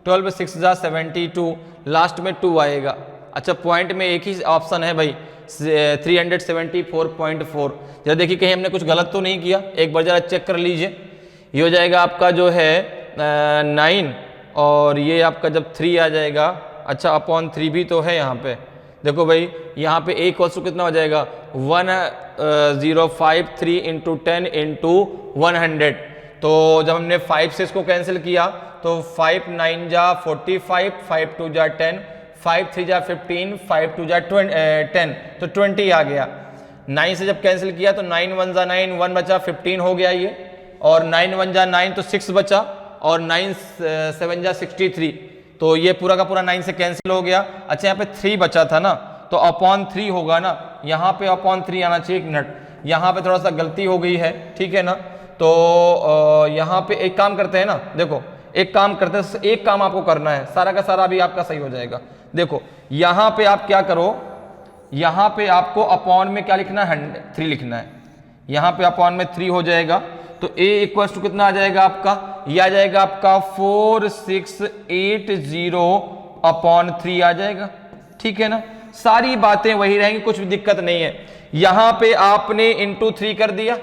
12 6 जा 72, लास्ट में 2 आएगा। अच्छा पॉइंट में एक ही ऑप्शन है भाई 374.4। जरा देखिए कहीं हमने कुछ गलत तो नहीं किया, एक बार जरा चेक कर लीजिए। ये हो जाएगा आपका जो है 9 और ये आपका जब 3 आ जाएगा अच्छा अपॉन 3 भी तो है यहाँ पे। देखो भाई यहाँ पे a इक्वल्स टू कितना हो जाएगा 1053 इंटू 10 इंटू 100। तो जब हमने 5 से इसको कैंसिल किया तो 5 9 जा 45, 5 2 जा 10, 5 3 जा 15, 5 2 जा 10, तो 20 आ गया। 9 से जब कैंसिल किया तो 9 1 जा 9, 1 बचा 15 हो गया ये, और 9 1 जा 9 तो 6 बचा, और 9 7 जा 63, तो ये पूरा का पूरा 9 से कैंसिल हो गया। अच्छा यहाँ पे 3 बचा था ना, तो अपॉन 3 होगा ना, यहाँ पे अपॉन 3 आना चाहिए। एक मिनट, यहाँ पे थोड़ा सा गलती हो गई है, ठीक है ना। तो यहाँ पे एक काम करते हैं ना, देखो एक काम करते हैं, एक काम आपको करना है, सारा का सारा भी आपका सही हो जाएगा। देखो यहाँ पे आप क्या करो, यहाँ पे आपको अपॉन में क्या लिखना है 3 लिखना है, यहाँ पे अपॉन में 3 हो जाएगा। तो a इक्वल्स टू कितना आ जाएगा आपका, ये आ जाएगा आपका 4680 अपॉन 3 आ जाएगा, ठीक है ना। सारी बातें वही रहेंगी, कुछ भी दिक्कत नहीं है। यहां पे आपने इंटू 3 कर दिया,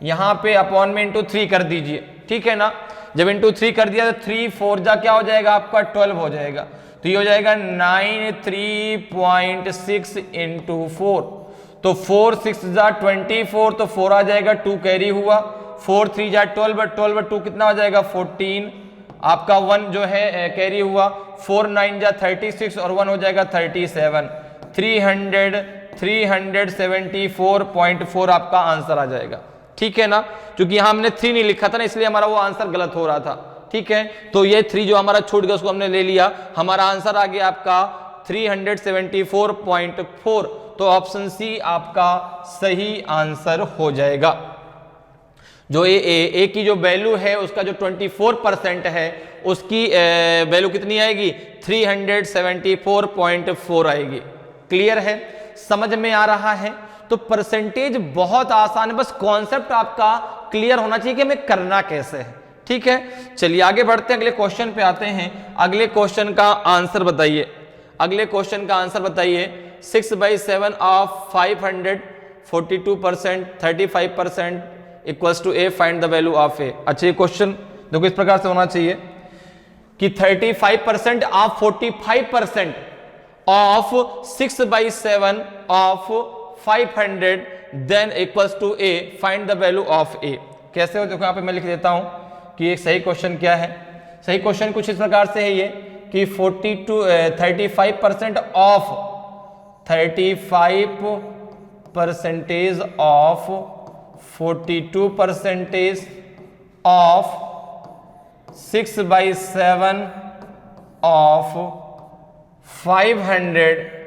यहां पे अपॉन में इंटू 3 कर दीजिए, ठीक है ना। जब इंटू 3 कर दिया तो 3 4 जा क्या हो जाएगा आपका 12 हो जाएगा, तो ये हो जाएगा 93.6 इंटू 4, तो 4 6 जा 24, तो 4 आ जाएगा, 2 कैरी हुआ, 4 3 जा 12, 12 2 कितना हो जाएगा 14, आपका 1 जो है कैरी हुआ, 4 9 जा 36 और 1 हो जाएगा 37, 374.4 आपका आंसर आ जाएगा, ठीक है ना। क्योंकि यहां हमने 3 नहीं लिखा था ना, इसलिए हमारा वो आंसर गलत हो रहा था, ठीक है। तो ये 3 जो हमारा छूट गया उसको हमने ले लिया, हमारा आंसर आ गया आपका 374.4, तो ऑप्शन सी आपका सही आंसर हो जाएगा। जो ए की जो वैल्यू है उसका जो 24% है उसकी वैल्यू कितनी आएगी 374.4 आएगी। क्लियर है, समझ में आ रहा है। तो परसेंटेज बहुत आसान है, बस कॉन्सेप्ट आपका क्लियर होना चाहिए कि हमें करना कैसे है, ठीक है। चलिए आगे बढ़ते हैं, अगले क्वेश्चन पे आते हैं। अगले क्वेश्चन का आंसर बताइए, अगले क्वेश्चन का आंसर बताइए। 6/7 of 500 42% 35% equals to A, find the value of A. अच्छा ये क्वेश्चन देखो इस प्रकार से होना चाहिए कि 35% of 45% of 6/7 of 500 then equals to A, find the value of A. कैसे हो, देखो यहाँ पे मैं लिख देता हूं कि एक सही क्वेश्चन क्या है। सही क्वेश्चन कुछ इस प्रकार से है ये कि 35% of 35% of 42% of 6/7 of 500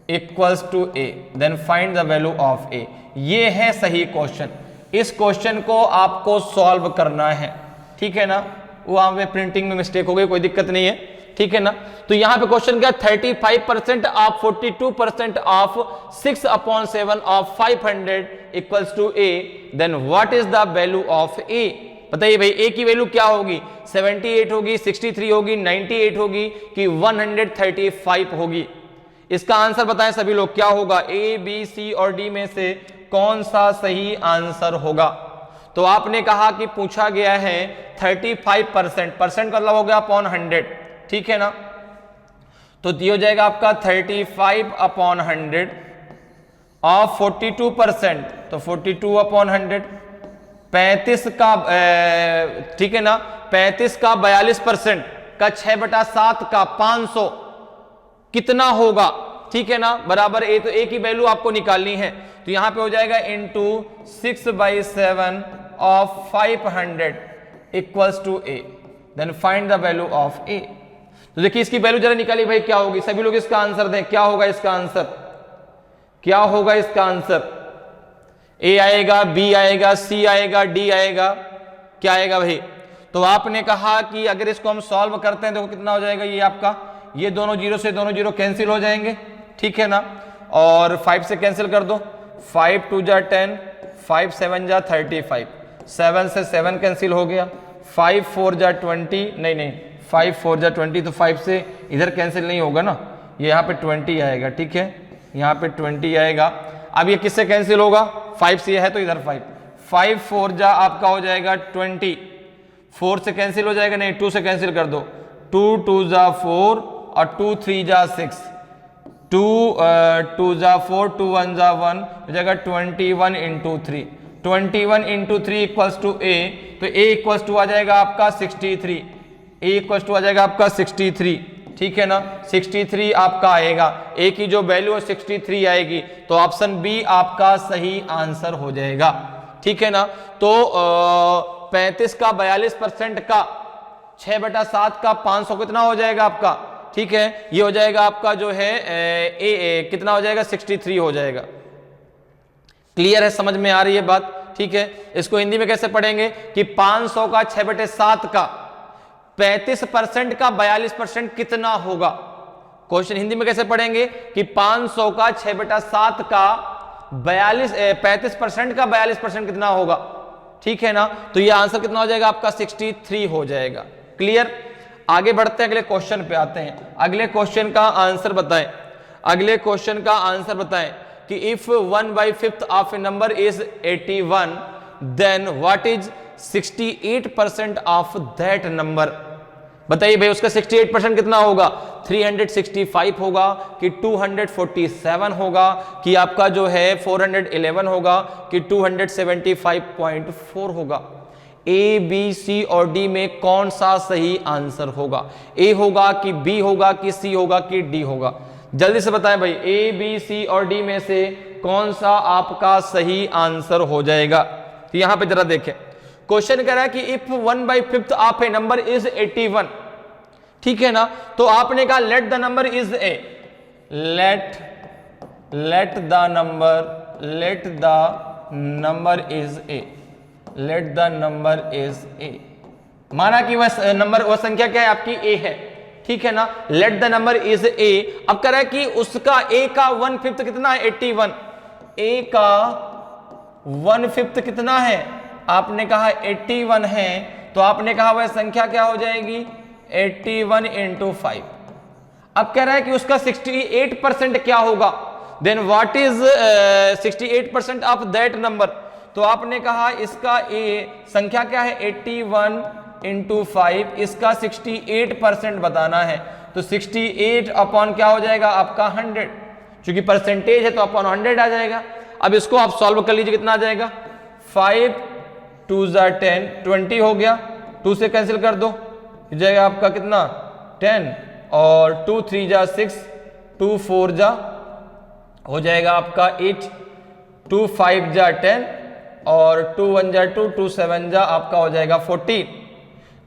equals to A, then find the value of A. ये है सही क्वेश्चन। इस क्वेश्चन को आपको सॉल्व करना है, ठीक है ना। वहां पे प्रिंटिंग में मिस्टेक हो गई, कोई दिक्कत नहीं है, ठीक है ना। तो यहां पे क्वेश्चन क्या 35% of 42% of 6/7 of 500 equals to A, then what is the value of A. बताइए भाई ए की वैल्यू क्या होगी, 78 होगी, 63 होगी, 98 होगी कि 135 होगी। इसका आंसर बताएं सभी लोग, क्या होगा, ए बी सी और डी में से कौन सा सही आंसर होगा। तो आपने कहा कि पूछा गया है 35%, परसेंट का मतलब हो गया अपॉन 100, ठीक है ना। तो ये हो जाएगा आपका 35/100 ऑफ 42%, तो 42/100, 35 का ठीक है ना, 35 का 42% का 6/7 का 500 कितना होगा, ठीक है ना, बराबर ए। तो ए की वैल्यू आपको निकालनी है, तो यहां पे हो जाएगा into 6/7 of 500 equals to A, then find the value of A. तो देखिए इसकी वैल्यू जरा निकाली भाई, क्या होगी, सभी लोग इसका आंसर दें, क्या होगा इसका आंसर, क्या होगा इसका आंसर। ए आएगा, बी आएगा, सी आएगा, डी आएगा, क्या आएगा भाई। तो आपने कहा कि अगर इसको हम सॉल्व करते हैं तो कितना हो जाएगा, ये आपका, ये दोनों जीरो से दोनों जीरो कैंसिल हो जाएंगे, ठीक है ना। और 5 से कैंसिल कर दो, 5 2 जा 10, 5 7 जा 35, 7 से 7 कैंसिल हो गया, 5 4 जा 20, नहीं 5 4 जा 20, तो 5 से इधर कैंसिल नहीं होगा ना, ये यहाँ पे 20 आएगा, ठीक है, यहाँ पे 20 आएगा। अब ये किससे कैंसिल होगा, 5 से है तो इधर 5, 5 4 जा आपका हो जाएगा 20, 4 से कैंसिल हो जाएगा, नहीं 2 से कैंसिल कर दो, 2 2 जा 4 और 2 3 जा 6, 2 2 जा 4, 2 1 जा 1, हो जाएगा 21 इंटू 3, 21 इंटू 3 इक्वल्स टू ए, तो ए इक्वल्स टू आ जाएगा आपका 63, ए इक्वल्स टू आ जाएगा आपका 63, ठीक है ना, 63 आपका आएगा, ए की जो वैल्यू है 63 आएगी, तो ऑप्शन बी आपका सही आंसर हो जाएगा, ठीक है ना। तो 35 का 42% का 6/7 का 500 कितना हो जाएगा आपका, ठीक है, ये हो जाएगा आपका जो है कितना हो जाएगा 63 हो जाएगा। क्लियर है, समझ में आ रही है बात, ठीक है। इसको हिंदी में कैसे पढ़ेंगे कि 500 का 6/7 का 35% का 42% कितना होगा। क्वेश्चन हिंदी में कैसे पढ़ेंगे कि 500 का 6/7 का 35% का 42% कितना होगा, ठीक है ना। तो ये आंसर कितना हो जाएगा आपका 63 हो जाएगा। क्लियर, आगे बढ़ते हैं, अगले क्वेश्चन पे आते हैं। अगले क्वेश्चन का आंसर बताएं, अगले क्वेश्चन का आंसर बताएं कि if 1/5 of a number is 81 then what is 68% of that number. बताइए भाई उसका 68% कितना होगा, 365 होगा कि 247 होगा कि आपका जो है 411 होगा कि 275.4 होगा। ए बी सी और डी में कौन सा सही आंसर होगा, ए होगा कि बी होगा कि सी होगा कि डी होगा। जल्दी से बताएं भाई, ए बी सी और डी में से कौन सा आपका सही आंसर हो जाएगा। तो यहां पे जरा देखें, क्वेश्चन कह रहा है कि if 1/5 of a number is 81, ठीक है ना। तो आपने कहा let the number is a, let the number is a, let the number is a, माना कि वह नंबर, वह संख्या क्या है आपकी ए है, ठीक है ना। Let the number is a, अब कह रहा है कि उसका ए का 1/5 कितना है 81, ए का 1/5 कितना है, आपने कहा 81 है, तो आपने कहा वह संख्या क्या हो जाएगी 81 इंटू 5। अब कह रहा है कि उसका 68% क्या होगा, then what is 68% of that number. तो आपने कहा इसका ए संख्या क्या है 81 इंटू 5, इसका 68% बताना है, तो 68 अपॉन क्या हो जाएगा आपका 100, क्योंकि परसेंटेज है तो अपॉन 100 आ जाएगा। अब इसको आप सॉल्व कर लीजिए, कितना आ जाएगा 5 2 जा 10, 20 हो गया, 2 से कैंसिल कर दो, हो जाएगा आपका कितना 10, और 2 3 जा 6, 2 4 जा हो जाएगा आपका 8, 2 5 जा 10, और 2 1 जा 2, 2 7 जा आपका हो जाएगा 14।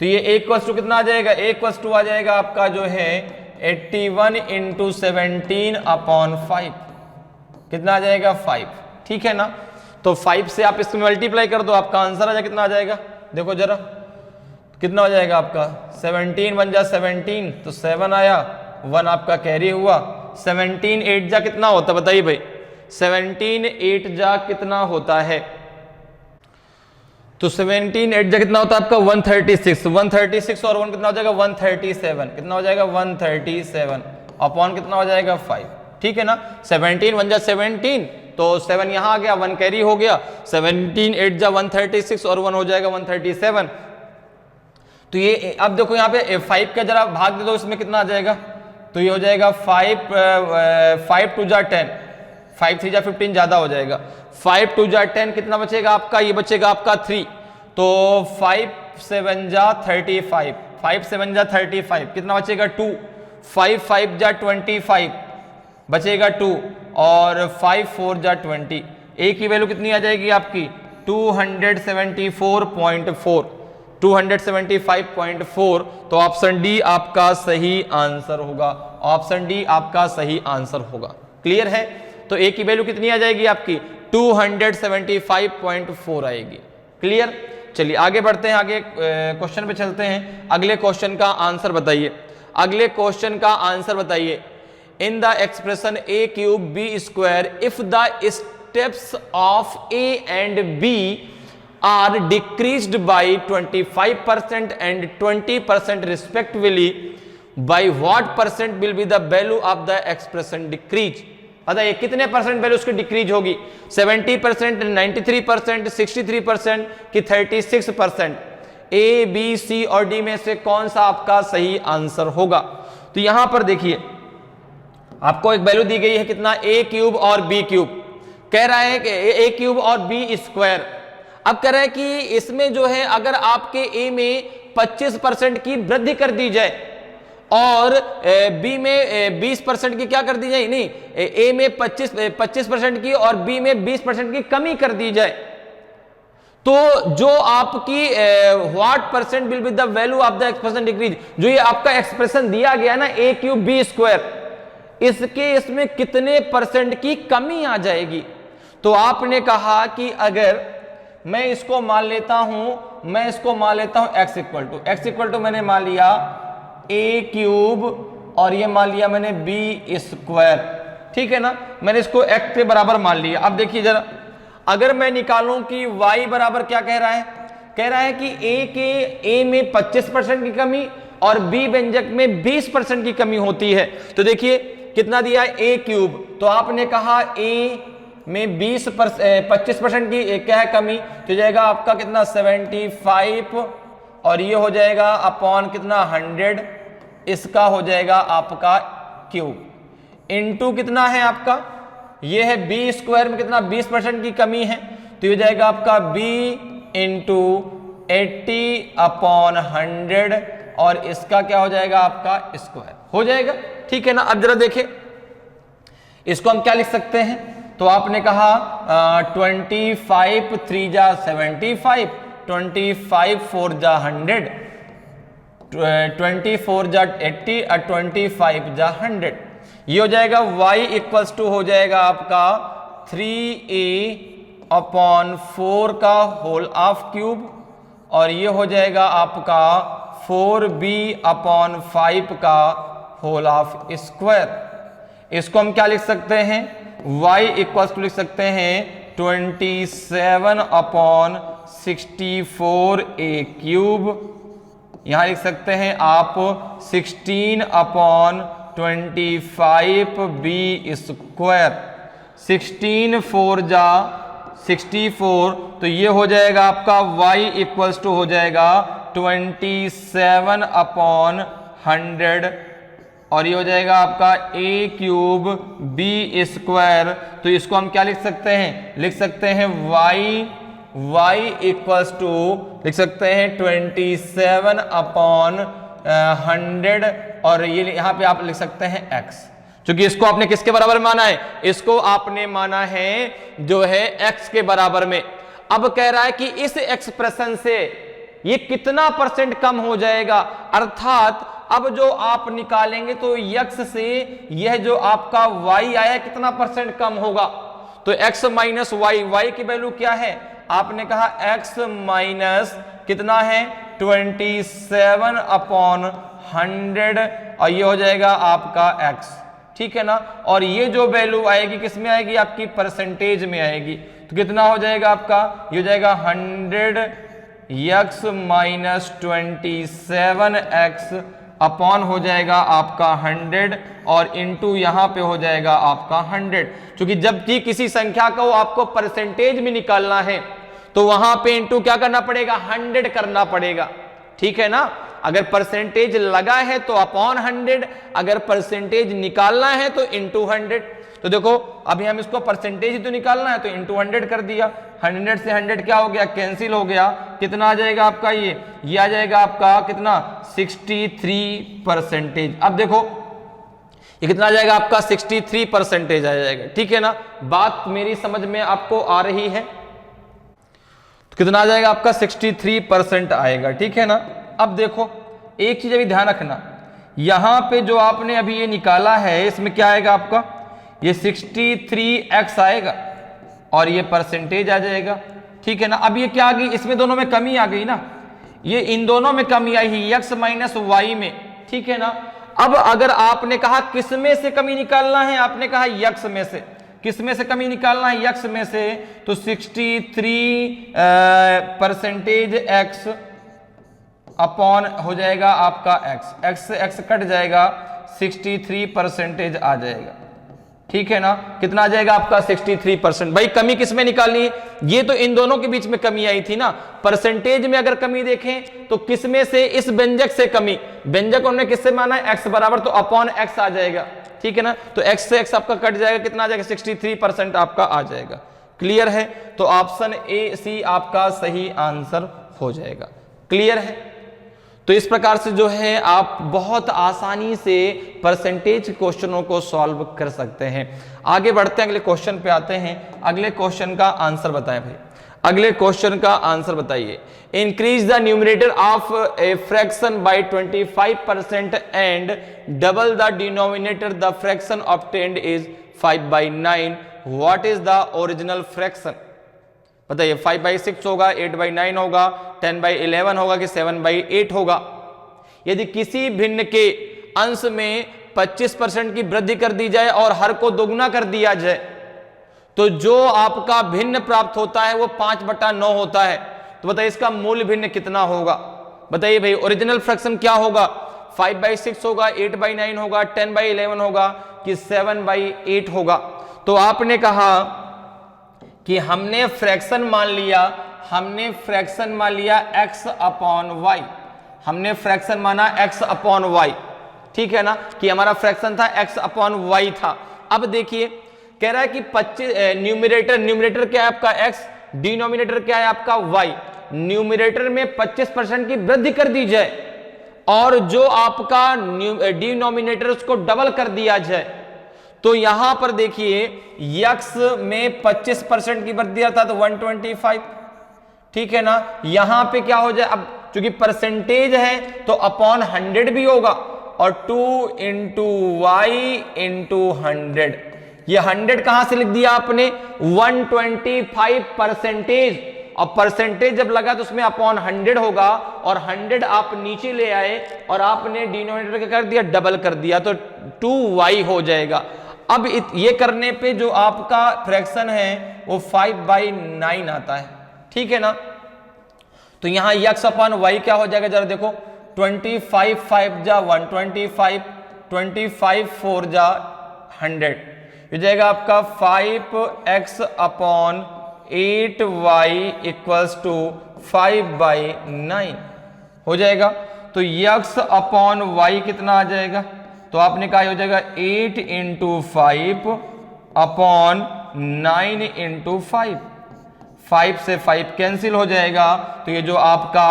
तो ये a इक्वल्स टू कितना आ जाएगा, a इक्वल्स टू आ जाएगा आपका जो है 81 इंटू 17 अपॉन 5, कितना आ जाएगा 5, ठीक है ना। तो 5 से आप इसको मल्टीप्लाई कर दो, आपका आंसर आ जाएगा, कितना आ जाएगा देखो जरा, कितना हो जाएगा आपका 17 1 जा 17, तो 7 आया, 1 आपका कैरी हुआ, 17 8 जा कितना होता है बताइए भाई, 17 8 जा कितना होता है, तो 17 8 जा कितना होता है आपका 136, 136 और 1 कितना हो जाएगा 137, कितना हो जाएगा 137 अपॉन कितना हो जाएगा 5, ठीक है ना। 17 1 जा 17, तो 7 यहां आ गया, 1 कैरी हो गया, 17 8 जा 136 और 1 हो जाएगा 137। तो ये अब देखो यहाँ पे 5 का जरा भाग दे दो, इसमें कितना आ जाएगा, तो ये हो जाएगा 5 2 जा 10, 5 3 जा 15 ज्यादा हो जाएगा, 5 2 जा 10 कितना बचेगा आपका, ये बचेगा आपका 3, तो 5 7 जा 35, 5 7 जा 35 कितना बचेगा 2, 5 5 जा 25 बचेगा 2, और 5 4 जा 20, ए की वैल्यू कितनी आ जाएगी आपकी 274.4, 275.4। तो ऑप्शन डी आपका सही आंसर होगा, ऑप्शन डी आपका सही आंसर होगा। क्लियर है, तो ए की वैल्यू कितनी आ जाएगी आपकी 275.4 आएगी। क्लियर, चलिए आगे बढ़ते हैं, आगे क्वेश्चन पे चलते हैं। अगले क्वेश्चन का आंसर बताइए, अगले क्वेश्चन का आंसर बताइए। In the expression a cube b square if the steps of a and b are decreased by 25% and 20% respectively, by what percent will be the value of the expression decrease। बताइए कितने percent value उसकी decrease होगी, 70%, 93%, 63% कि 36%। A B C और D में से कौन सा आपका सही आंसर होगा। तो तो यहां पर देखिए आपको एक वैल्यू दी गई है कितना, a क्यूब और b क्यूब, कह रहा है कि a क्यूब और b स्क्वायर। अब कह रहा है कि इसमें जो है अगर आपके a में 25% की वृद्धि कर दी जाए और b में 20% की क्या कर दी जाए, नहीं a में 25% की और b में 20% की कमी कर दी जाए, तो जो आपकी what percent will be the value of the expression decrease, जो ये आपका एक्सप्रेशन दिया गया ना a क्यूब b स्क्वायर, इसके इसमें कितने परसेंट की कमी आ जाएगी। तो आपने कहा कि अगर मैं इसको मान लेता हूं, x इक्वल टू मैंने मान लिया a क्यूब और ये मान लिया मैंने b स्क्वायर, ठीक है ना, मैंने इसको x के बराबर मान लिया। अब देखिए जरा, अगर मैं निकालूं कि y बराबर क्या कह रहा है, कह रहा है कि a में 25% की कमी और b व्यंजक में 20% की कमी होती है। तो देखिए कितना दिया है, a क्यूब, तो आपने कहा a में 25% की क्या है कमी, तो जाएगा आपका कितना 75 और ये हो जाएगा अपॉन कितना 100, इसका हो जाएगा आपका क्यूब इनटू कितना है आपका, ये है b स्क्वायर में कितना 20% की कमी है, तो ये जाएगा आपका b इंटू 80/100 और इसका क्या हो जाएगा आपका स्क्वायर हो जाएगा, ठीक है ना। अब जरा देखें इसको हम क्या लिख सकते हैं, तो आपने कहा 25 3 जा 75, 25 4 जा 100, 24 जा 80 और 25 जा 100, ये हो जाएगा y इक्वल्स टू हो जाएगा आपका 3a/4 का होल ऑफ क्यूब और ये हो जाएगा आपका 4b/5 का होल ऑफ स्क्वायर। इसको हम क्या लिख सकते हैं, y इक्वल्स टू लिख सकते हैं 27/64a क्यूब, यहां लिख सकते हैं आप 16/25b स्क्वायर, 16 4 जा 64, तो ये हो जाएगा आपका y इक्वल्स टू हो जाएगा 27/100 और ये हो जाएगा आपका a क्यूब b स्क्वायर। तो इसको हम क्या लिख सकते हैं, लिख सकते हैं y इक्वल्स टू लिख सकते हैं 27/100 और ये यहाँ पे आप लिख सकते हैं x, क्योंकि इसको आपने किसके बराबर माना है, इसको आपने माना है जो है x के बराबर में। अब कह रहा है कि इस एक्सप्रेशन से ये कितना परसेंट कम हो जाएगा, अर्थात अब जो आप निकालेंगे तो x से यह जो आपका y आया कितना परसेंट कम होगा, तो x माइनस y की वैल्यू क्या है, आपने कहा x माइनस कितना है 27/100 और ये हो जाएगा आपका x, ठीक है ना। और ये जो वैल्यू आएगी किस में आएगी, आपकी परसेंटेज में आएगी, तो कितना हो जाएगा आपका, ये हो जाएगा 100x माइनस 27x अपॉन हो जाएगा आपका 100 और इनटू यहां पे हो जाएगा आपका 100, क्योंकि जबकि किसी संख्या को आपको परसेंटेज में निकालना है तो वहां पे इनटू क्या करना पड़ेगा, 100 करना पड़ेगा, ठीक है ना। अगर परसेंटेज लगा है तो अपॉन 100, अगर परसेंटेज निकालना है तो इनटू 100। तो देखो अभी हम इसको परसेंटेज ही तो निकालना है तो इनटू 100 कर दिया, 100 से 100 क्या हो गया, कैंसिल हो गया, कितना आ जाएगा आपका, ये आ जाएगा आपका कितना 63%। अब देखो ये कितना आ जाएगा आपका 63% आ जाएगा, ठीक है ना। बात मेरी समझ में आपको आ रही है, तो कितना आ जाएगा आपका 63% आएगा, ठीक है ना। अब देखो एक चीज अभी ध्यान रखना, यहां पे जो आपने अभी ये निकाला है इसमें क्या आएगा आपका, ये 63x आएगा और ये परसेंटेज आ जाएगा, ठीक है ना। अब ये क्या आ गई, इसमें दोनों में कमी आ गई ना, ये इन दोनों में कमी आई है x माइनस y में, ठीक है ना। अब अगर आपने कहा किस में से कमी निकालना है, आपने कहा x में से, किस में से कमी निकालना है, x में से, तो 63% x अपॉन हो जाएगा आपका x से x कट जाएगा 63% आ जाएगा, ठीक है ना, कितना आ जाएगा आपका 63%। भाई कमी किस में निकालनी है, ये तो इन दोनों के बीच में कमी आई थी ना। परसेंटेज में अगर कमी देखें तो किस में से, इस व्यंजक से कमी, व्यंजक हमने किससे माना है, x बराबर, तो अपॉन x आ जाएगा, ठीक है ना। तो x से x आपका कट जाएगा, कितना आ जाएगा 63% आपका आ जाएगा। क्लियर है, तो ऑप्शन ए सी आपका सही आंसर हो जाएगा। क्लियर है, तो इस प्रकार से जो है आप बहुत आसानी से परसेंटेज क्वेश्चनों को सॉल्व कर सकते हैं। आगे बढ़ते हैं, अगले क्वेश्चन पे आते हैं। अगले क्वेश्चन का आंसर बताएं भाई, अगले क्वेश्चन का आंसर बताइए। Increase the numerator of a fraction by 25% and double the denominator, the fraction obtained is 5/9, what is the original fraction? बताइए, 5/6 होगा, 8/9 होगा, 10/11 होगा कि 7/8 होगा? यदि किसी भिन्न के अंश में 25% की वृद्धि कर दी जाए और हर को दोगुना कर दिया जाए, तो जो आपका भिन्न प्राप्त होता है वो 5/9 होता है। तो बताइए इसका मूल भिन्न कितना होगा? बताइए भाई, ओरिजिनल फ्रैक्शन क्या होगा? 5/6 होगा, 8/9 होगा, 10/11 होगा कि 7/8 होगा? तो आपने कहा कि हमने फ्रैक्शन मान लिया, x अपॉन वाई, हमने फ्रैक्शन माना x अपॉन वाई, ठीक है ना, कि हमारा फ्रैक्शन था x अपॉन वाई था। अब देखिए कह रहा है कि 25 न्यूमरेटर क्या है आपका x, डिनोमिनेटर क्या है आपका y। न्यूमरेटर में 25% की वृद्धि कर दी जाए और जो आपका डिनोमिनेटर उसको डबल कर दिया जाए, तो यहां पर देखिए x में 25% की वृद्धि अर्थात 125, ठीक है ना। यहां पे क्या हो जाए, अब चूंकि परसेंटेज है तो अपॉन 100 भी होगा और 2 इंटू वाई इंटू 100, ये 100 कहां से लिख दिया आपने, 125%, और परसेंटेज जब लगा तो उसमें अपॉन 100 होगा और 100 आप नीचे ले आए और आपने डिनोमिनेटर क्या कर दिया, डबल कर दिया, तो 2y हो जाएगा। अब ये करने पे जो आपका फ्रैक्शन है वो 5/9 आता है, ठीक है ना। तो यहां x अपॉन वाई क्या हो जाएगा, जरा देखो, 25 5 जा 125, 25 4 जा 100, ये जाएगा आपका 5x upon 8y equals to 5/9 हो जाएगा। तो x अपॉन वाई कितना आ जाएगा, तो आपने कहा हो जाएगा 8 इंटू 5 अपॉन 9 इंटू 5, 5 से 5 कैंसिल हो जाएगा, तो ये जो आपका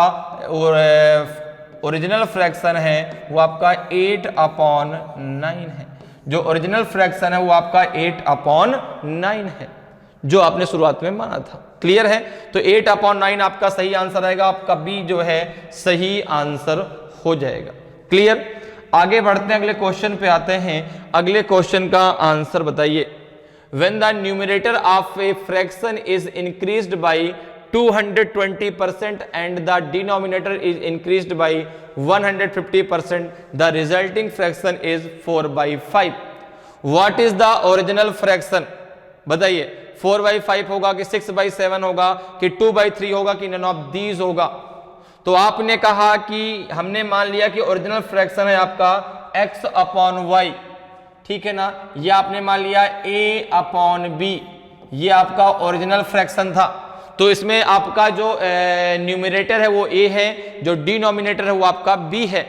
ओरिजिनल फ्रैक्शन है वो आपका 8/9 है। जो ओरिजिनल फ्रैक्शन है वो आपका 8/9 है, जो आपने शुरुआत में माना था। क्लियर है, तो 8/9 आपका सही आंसर आएगा, आपका बी जो है सही आंसर हो जाएगा। क्लियर, आगे बढ़ते हैं, अगले क्वेश्चन पे आते हैं। अगले क्वेश्चन का आंसर बताइए। When the numerator of a fraction is increased by 220% and the denominator is increased by 150%, the resulting fraction is 4/5. What is the original fraction? बताइए, 4/5 होगा कि 6/7 होगा कि 2/3 होगा कि none of these होगा? तो आपने कहा कि हमने मान लिया कि ओरिजिनल फ्रैक्शन है आपका x अपॉन वाई, ठीक है ना, ये आपने मान लिया a अपॉन b, ये आपका ओरिजिनल फ्रैक्शन था। तो इसमें आपका जो न्यूमरेटर है वो a है, जो डिनोमिनेटर है वो आपका b है।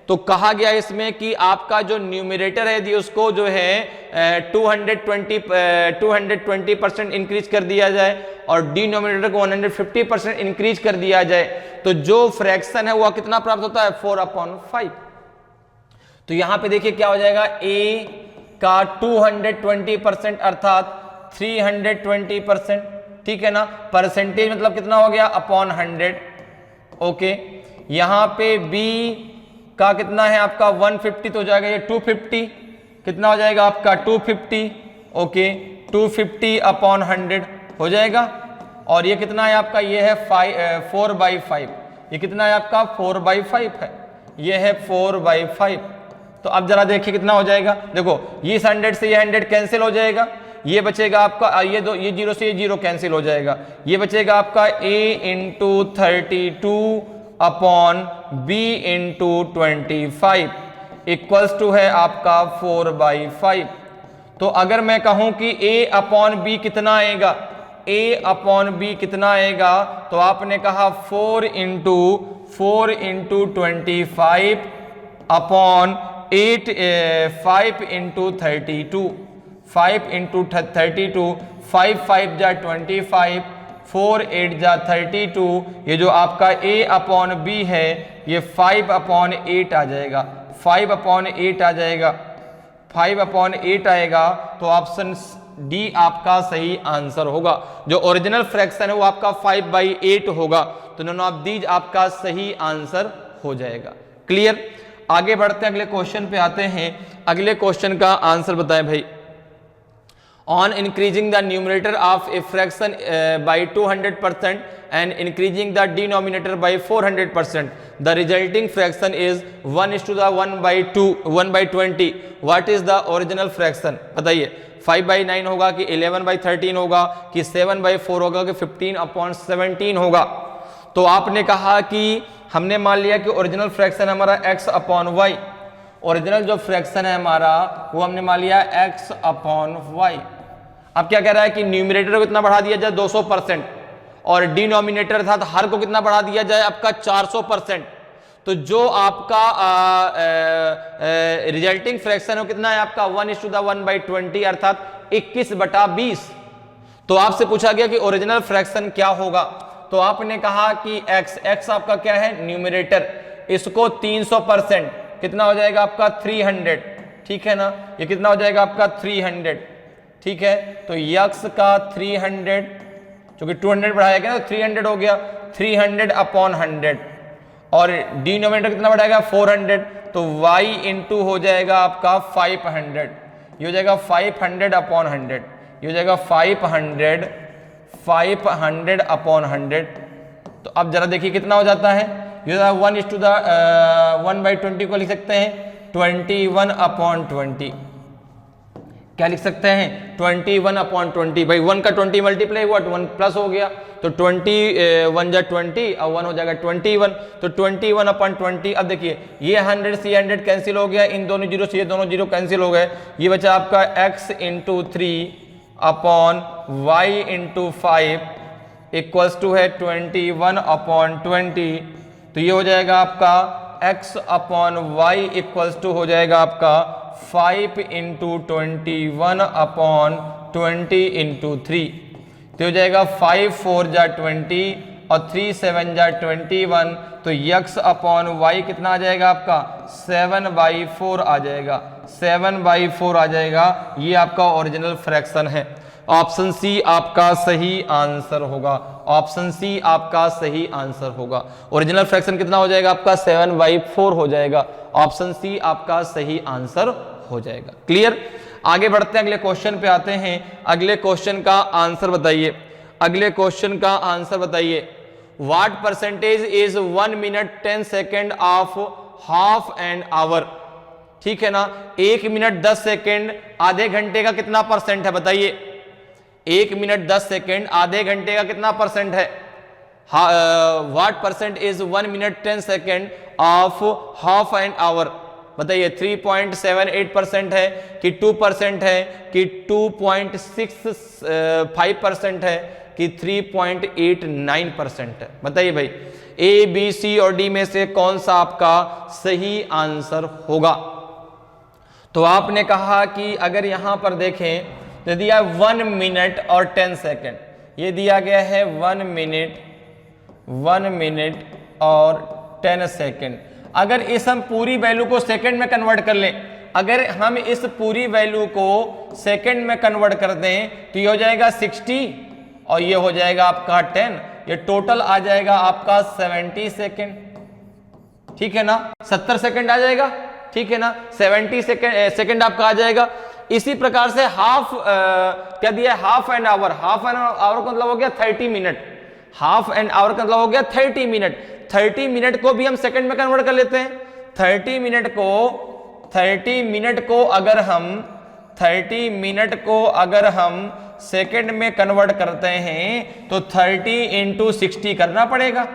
तो कहा गया इसमें कि आपका जो न्यूमरेटर है यदि उसको जो है 220% इंक्रीज कर दिया जाए और डिनोमिनेटर को 150% इंक्रीज कर दिया जाए, तो जो फ्रैक्शन है वो कितना प्राप्त होता है, 4/5। तो यहां पे देखिए क्या हो जाएगा, a का 220% अर्थात 320%, ठीक है ना। परसेंटेज मतलब कितना हो गया, अपॉन 100, ओके। यहां पे b का कितना है आपका 150, तो हो जाएगा ये 250, कितना हो जाएगा आपका 250, ओके, 250/100 हो जाएगा। और ये कितना है आपका, ये है 4/5, ये कितना है आपका 4/5 है, ये है 4/5। तो अब जरा देखिए कितना हो जाएगा, देखो ये 100 से ये 100 कैंसिल हो जाएगा, ये बचेगा आपका ये 0 से ये 0 कैंसिल हो जाएगा, ये बचेगा आपका a into 32 upon b into 25 equals to है आपका 4/5। तो अगर मैं कहूं कि a अपॉन बी कितना आएगा, a अपॉन बी कितना आएगा, तो आपने कहा 4 इंटू 25 अपॉन 8 5 इंटू 32, 5 इंटू 32, 5 5 जा 25, 4 8 जा 32, ये जो आपका a अपॉन बी है ये 5 अपॉन 8 आ जाएगा, 5 अपॉन 8 आ जाएगा, 5 अपॉन 8 आएगा। तो ऑप्शन डी आपका सही आंसर होगा। जो ओरिजिनल फ्रैक्शन है वो आपका 5/8 होगा, तो नॉन ऑफ दीज आपका सही आंसर हो जाएगा। क्लियर? आगे बढ़ते हैं, अगले क्वेश्चन पे आते हैं। अगले क्वेश्चन का आंसर बताएं भाई। On increasing the numerator of a fraction by 200% and increasing the denominator by 400%, the resulting fraction is 1:1/20. What is the original fraction? बताइए, 5/9 होगा कि 11/13 होगा कि 7/4 होगा कि 15/17 होगा। तो आपने कहा कि हमने मान लिया कि ओरिजिनल फ्रैक्शन हमारा x अपॉन वाई, ओरिजिनल जो फ्रैक्शन है हमारा वो हमने मान लिया x अपॉन वाई। अब क्या कह रहा है कि न्यूमरेटर को कितना बढ़ा दिया जाए 200% और डिनोमिनेटर था तो हर को कितना बढ़ा दिया जाए आपका 400%। तो जो आपका रिजल्टिंग फ्रैक्शन है कितना है आपका 1:1/20 अर्थात 21/20। तो आपसे पूछा गया कि ओरिजिनल फ्रैक्शन क्या होगा, तो आपने कहा कि x आपका क्या है न्यूमरेटर, इसको 300% कितना हो जाएगा आपका 300, ठीक है ना, ये कितना हो जाएगा आपका 300, ठीक है। तो x का 300 क्योंकि 200 बढ़ाया गया तो 300 हो गया, 300 अपॉन 100 और डिनोमिनेटर कितना बढ़ाएगा 400, तो y इंटू हो जाएगा आपका 500, ये हो जाएगा 500 अपॉन 100, ये हो जाएगा 500 अपॉन 100। तो अब जरा देखिए कितना हो जाता है, ये 1:1/20 को लिख सकते हैं 21 अपॉन 20, क्या लिख सकते हैं 21 अपॉन 20। भाई 1 का 20 मल्टीप्लाई हुआ 1 प्लस हो गया तो 21 जा 20 और 1 हो जाएगा 21, तो 21 अपॉन 20। अब देखिए ये 100 से 100 कैंसिल हो गया, इन दोनों जीरो से ये दोनों जीरो कैंसिल हो गए, ये बचा आपका x into 3 upon y into 5 equals to है 21 अपॉन 20। तो ये हो जाएगा आपका x upon y equals to हो जाएगा आपका 5 इंटू 21 अपॉन 20 इंटू 3। तो हो जाएगा 5 4 जा 20 और 3 7 जा 21। तो x अपॉन वाई कितना आ जाएगा आपका 7/4 आ जाएगा, 7/4 आ जाएगा। ये आपका ओरिजिनल फ्रैक्शन है। ऑप्शन सी आपका सही आंसर होगा, ऑप्शन सी आपका सही आंसर होगा। ओरिजिनल फ्रैक्शन कितना हो जाएगा आपका 7/4 हो जाएगा। ऑप्शन सी आपका सही आंसर हो जाएगा। क्लियर? आगे बढ़ते हैं, अगले क्वेश्चन पे आते हैं। अगले क्वेश्चन का आंसर बताइए, अगले क्वेश्चन का आंसर बताइए। What percentage is 1 minute 10 second of half an hour? ठीक है ना, 1 मिनट 10 सेकेंड आधे घंटे का कितना परसेंट है बताइए। 1 मिनट 10 सेकेंड आधे घंटे का कितना परसेंट है? What percent is 1 minute 10 second of half an hour? बताइए 3.78% है कि 2% है कि 2.65% है कि 3.89% है? बताइए भाई, ए बी सी और डी में से कौन सा आपका सही आंसर होगा? तो आपने कहा कि अगर यहां पर देखें तो दिया 1 मिनट और 10 सेकेंड, ये दिया गया है 1 मिनट और 10 सेकेंड। अगर इस हम पूरी वैल्यू को सेकंड में कन्वर्ट कर लें, अगर हम इस पूरी वैल्यू को सेकंड में कन्वर्ट कर दें तो ये हो जाएगा 60 और ये हो जाएगा आपका 10, ये टोटल आ जाएगा आपका 70 सेकेंड। ठीक है ना, 70 सेकेंड आ जाएगा, ठीक है ना, 70 सेकेंड आपका आ जाएगा। इसी प्रकार से हाफ क्या दिया है, half an hour, half an hour का मतलब हो गया 30 मिनट, हाफ एन आवर का मतलब हो गया 30 मिनट। 30 मिनट को भी हम सेकंड में कन्वर्ट कर लेते हैं। 30 मिनट को अगर हम सेकंड में कन्वर्ट करते हैं तो 30 इंटू 60 करना पड़ेगा।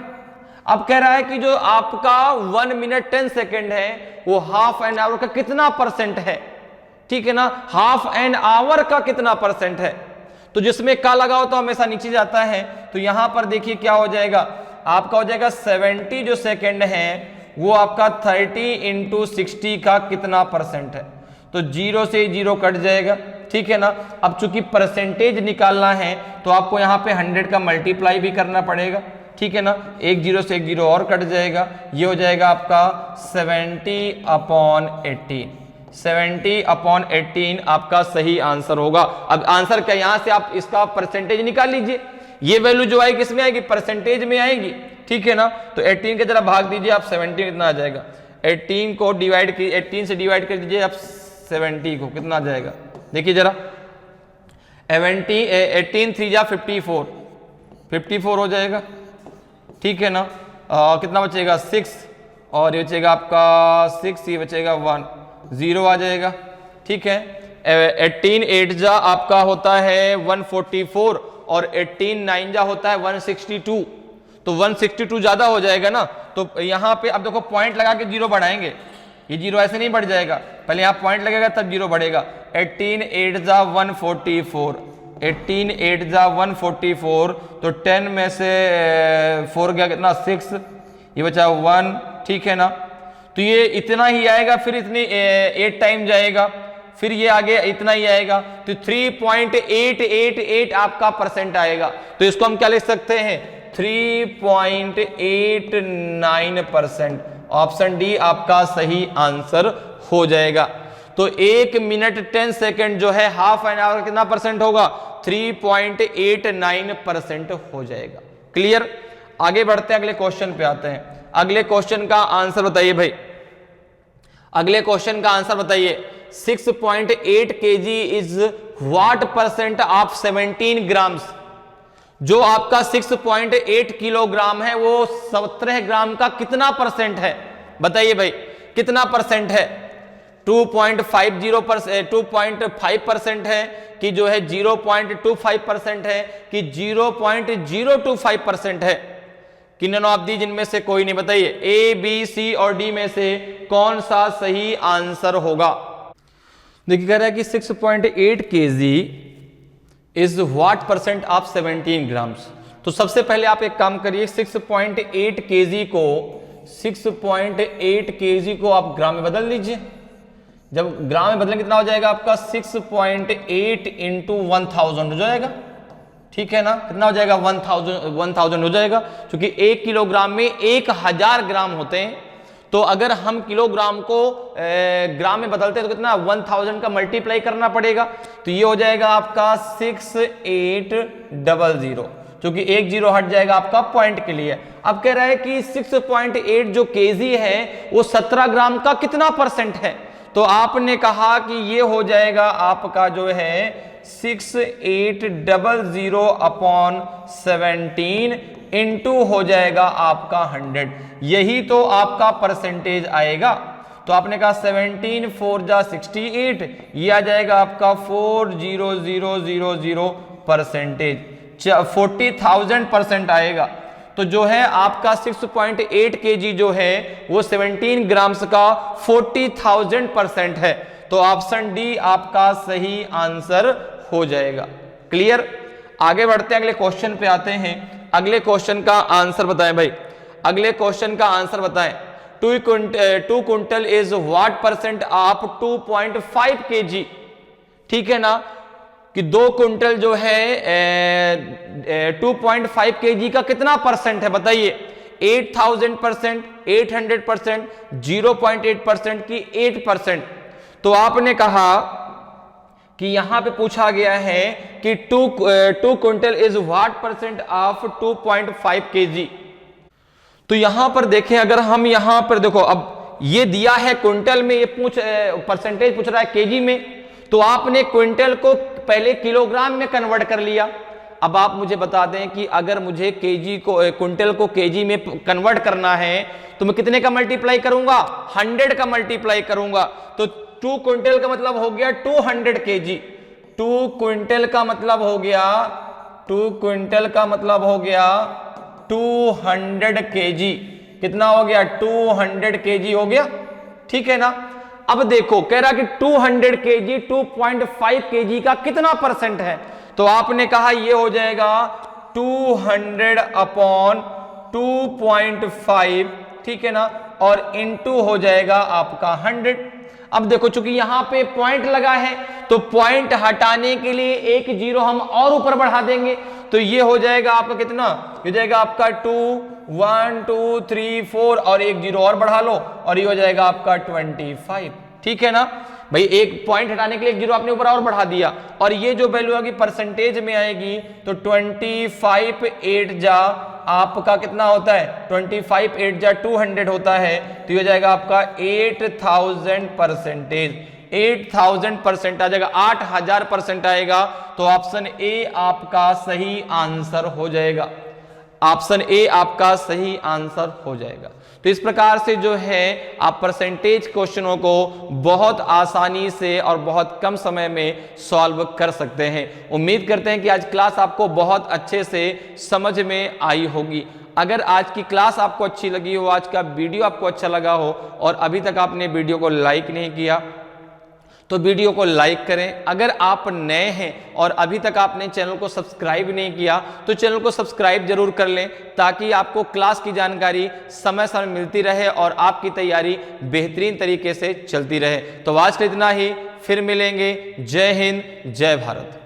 अब कह रहा है कि जो आपका 1 मिनट 10 सेकेंड है वो हाफ एन आवर का कितना परसेंट है, ठीक है ना, हाफ एन आवर का कितना परसेंट है। तो जिसमें का लगा हो तो हमेशा नीचे जाता है। तो यहां पर देखिए क्या हो जाएगा, आपका हो जाएगा 70 जो सेकेंड है वो आपका 30 इंटू 60 का कितना परसेंट है। तो 0 से 0 कट जाएगा, ठीक है ना। अब चूंकि परसेंटेज निकालना है तो आपको यहाँ पे 100 का मल्टीप्लाई भी करना पड़ेगा, ठीक है ना। एक 0 से एक 0 और कट जाएगा, ये हो जाएगा आपका 70/18। 70/18 आपका सही आंसर होगा। अब आंसर क्या, यहां से आप इसका परसेंटेज निकाल लीजिए, ये वैल्यू जो आएगी किसमें आएगी, परसेंटेज में आएगी, ठीक है ना। तो 18 के जरा भाग दीजिए आप, 70 कितना आ जाएगा, 18 को डिवाइड की 18 से डिवाइड कर दीजिए आप 70 को, कितना आ जाएगा देखिए जरा, 18 3 जा 54 हो जाएगा, ठीक है ना। कितना बचेगा 6 और ये बचेगा आपका 6, ये बचेगा 1, 0 आ जाएगा, ठीक है। 18 8 जा आपका होता है 144 और 18 9 जा होता है 162, तो 162 ज्यादा हो जाएगा ना। तो यहां पे अब देखो पॉइंट लगा के 0 बढ़ाएंगे, ये 0 ऐसे नहीं बढ़ जाएगा, पहले यहां पॉइंट लगेगा तब 0 बढ़ेगा। 18 8 जा 144, 18 8 जा 144, तो 10 में से 4 गया कितना 6, ये बचा 1, ठीक है ना। तो ये इतना ही आएगा, फिर इतनी 8 टाइम जाएगा, फिर ये आगे इतना ही आएगा, तो 3.888 आपका परसेंट आएगा। तो इसको हम क्या लिख सकते हैं, 3.89%। ऑप्शन डी आपका सही आंसर हो जाएगा। तो 1 मिनट 10 सेकेंड जो है हाफ एन आवर कितना परसेंट होगा, 3.89% हो जाएगा। क्लियर, आगे बढ़ते हैं, अगले क्वेश्चन पे आते हैं। अगले क्वेश्चन का आंसर बताइए भाई, अगले क्वेश्चन का आंसर बताइए। 6.8 kg is what percent of 17 grams. जो आपका 6.8 किलोग्राम है वो 17 ग्राम का कितना परसेंट है, बताइए भाई कितना परसेंट है। 2.5% है कि जो है 0.25% है कि 0.025% है। किन्नों आप दी जिनमें से कोई नहीं, बताइए ए बी सी और डी में से कौन सा सही आंसर होगा। देखिए कह रहा है कि 6.8 kg is what percent of 17 grams. तो सबसे पहले आप एक काम करिए, 6.8 kg को आप ग्राम में बदल लीजिए। जब ग्राम में बदलेंगे कितना हो जाएगा आपका 6.8 इंटू 1000 हो जाएगा, ठीक है ना। कितना हो जाएगा 1000 हो जाएगा, क्योंकि 1 किलोग्राम में 1000 ग्राम होते हैं। तो अगर हम किलोग्राम को ग्राम में बदलते हैं तो कितना 1000 का मल्टीप्लाई करना पड़ेगा। तो ये हो जाएगा आपका 6800, क्योंकि एक 0 हट जाएगा आपका पॉइंट के लिए। अब कह रहा है कि 6.8 जो केजी है वो 17 ग्राम का कितना परसेंट है। तो आपने कहा कि ये हो जाएगा आपका जो है 6800/17 इंटू हो जाएगा आपका 100, यही तो आपका परसेंटेज आएगा। तो आपने कहा 17 4 जा 68, ये आ जाएगा आपका 40000 परसेंटेज, 40,000% आएगा। तो जो है आपका 6.8 kg जो है वो 17 ग्राम्स का 40,000% है। तो ऑप्शन डी आपका सही आंसर हो जाएगा। क्लियर, आगे बढ़ते हैं, अगले क्वेश्चन पे आते हैं। अगले क्वेश्चन का आंसर बताएं भाई, अगले क्वेश्चन का आंसर बताएं। 2 quintal is what percent of 2.5 kg, ठीक है ना। कि 2 क्विंटल जो है 2.5 kg का कितना परसेंट है, बताइए। 8000%, 800%, 0.8% की 8%। तो आपने कहा कि यहां पे पूछा गया है कि 2 quintal is what percent of 2.5 kg। तो यहां पर देखें, अगर हम यहां पर देखो, अब ये दिया है क्विंटल में, ये परसेंटेज पूछ रहा है केजी में। तो आपने क्विंटल को पहले किलोग्राम में कन्वर्ट कर लिया। अब आप मुझे बता दें कि अगर मुझे केजी को क्विंटल को केजी में कन्वर्ट करना है तो मैं कितने का मल्टीप्लाई करूंगा, 100 का मल्टीप्लाई करूंगा। तो 2 क्विंटल का मतलब हो गया 200 kg। 2 क्विंटल का मतलब हो गया 2 क्विंटल का मतलब हो गया 200 kg। कितना हो गया 200 kg हो गया, ठीक है ना। अब देखो कह रहा कि 200 केजी 2.5 केजी का कितना परसेंट है, तो आपने कहा ये हो जाएगा 200 अपॉन 2.5, ठीक है ना, और इनटू हो जाएगा आपका 100। अब देखो चूंकि यहां पे पॉइंट लगा है तो पॉइंट हटाने के लिए एक जीरो हम और ऊपर बढ़ा देंगे, तो ये हो जाएगा आपका कितना, ये हो जाएगा आपका 2 1 2 3 4 और एक जीरो और बढ़ा लो और ये हो जाएगा आपका 25, ठीक है ना भाई। एक पॉइंट हटाने के लिए एक जीरो आपने ऊपर और बढ़ा दिया और ये जो वैल्यू आएगी परसेंटेज में आएगी तो 25 8 जा आपका कितना होता है, 25 8 जा 200 होता है, तो ये हो जाएगा आपका 8000%, 8000% आ जाएगा, 8000% आएगा। तो ऑप्शन ए आपका सही आंसर हो जाएगा, ऑप्शन ए आपका सही आंसर हो जाएगा। तो इस प्रकार से जो है आप परसेंटेज क्वेश्चनों को बहुत आसानी से और बहुत कम समय में सॉल्व कर सकते हैं। उम्मीद करते हैं कि आज क्लास आपको बहुत अच्छे से समझ में आई होगी। अगर आज की क्लास आपको अच्छी लगी हो, आज का वीडियो आपको अच्छा लगा हो और अभी तक आपने वीडियो को लाइक नहीं किया तो वीडियो को लाइक करें। अगर आप नए हैं और अभी तक आपने चैनल को सब्सक्राइब नहीं किया तो चैनल को सब्सक्राइब जरूर कर लें ताकि आपको क्लास की जानकारी समय समय मिलती रहे और आपकी तैयारी बेहतरीन तरीके से चलती रहे। तो आज के इतना ही, फिर मिलेंगे। जय हिंद, जय भारत।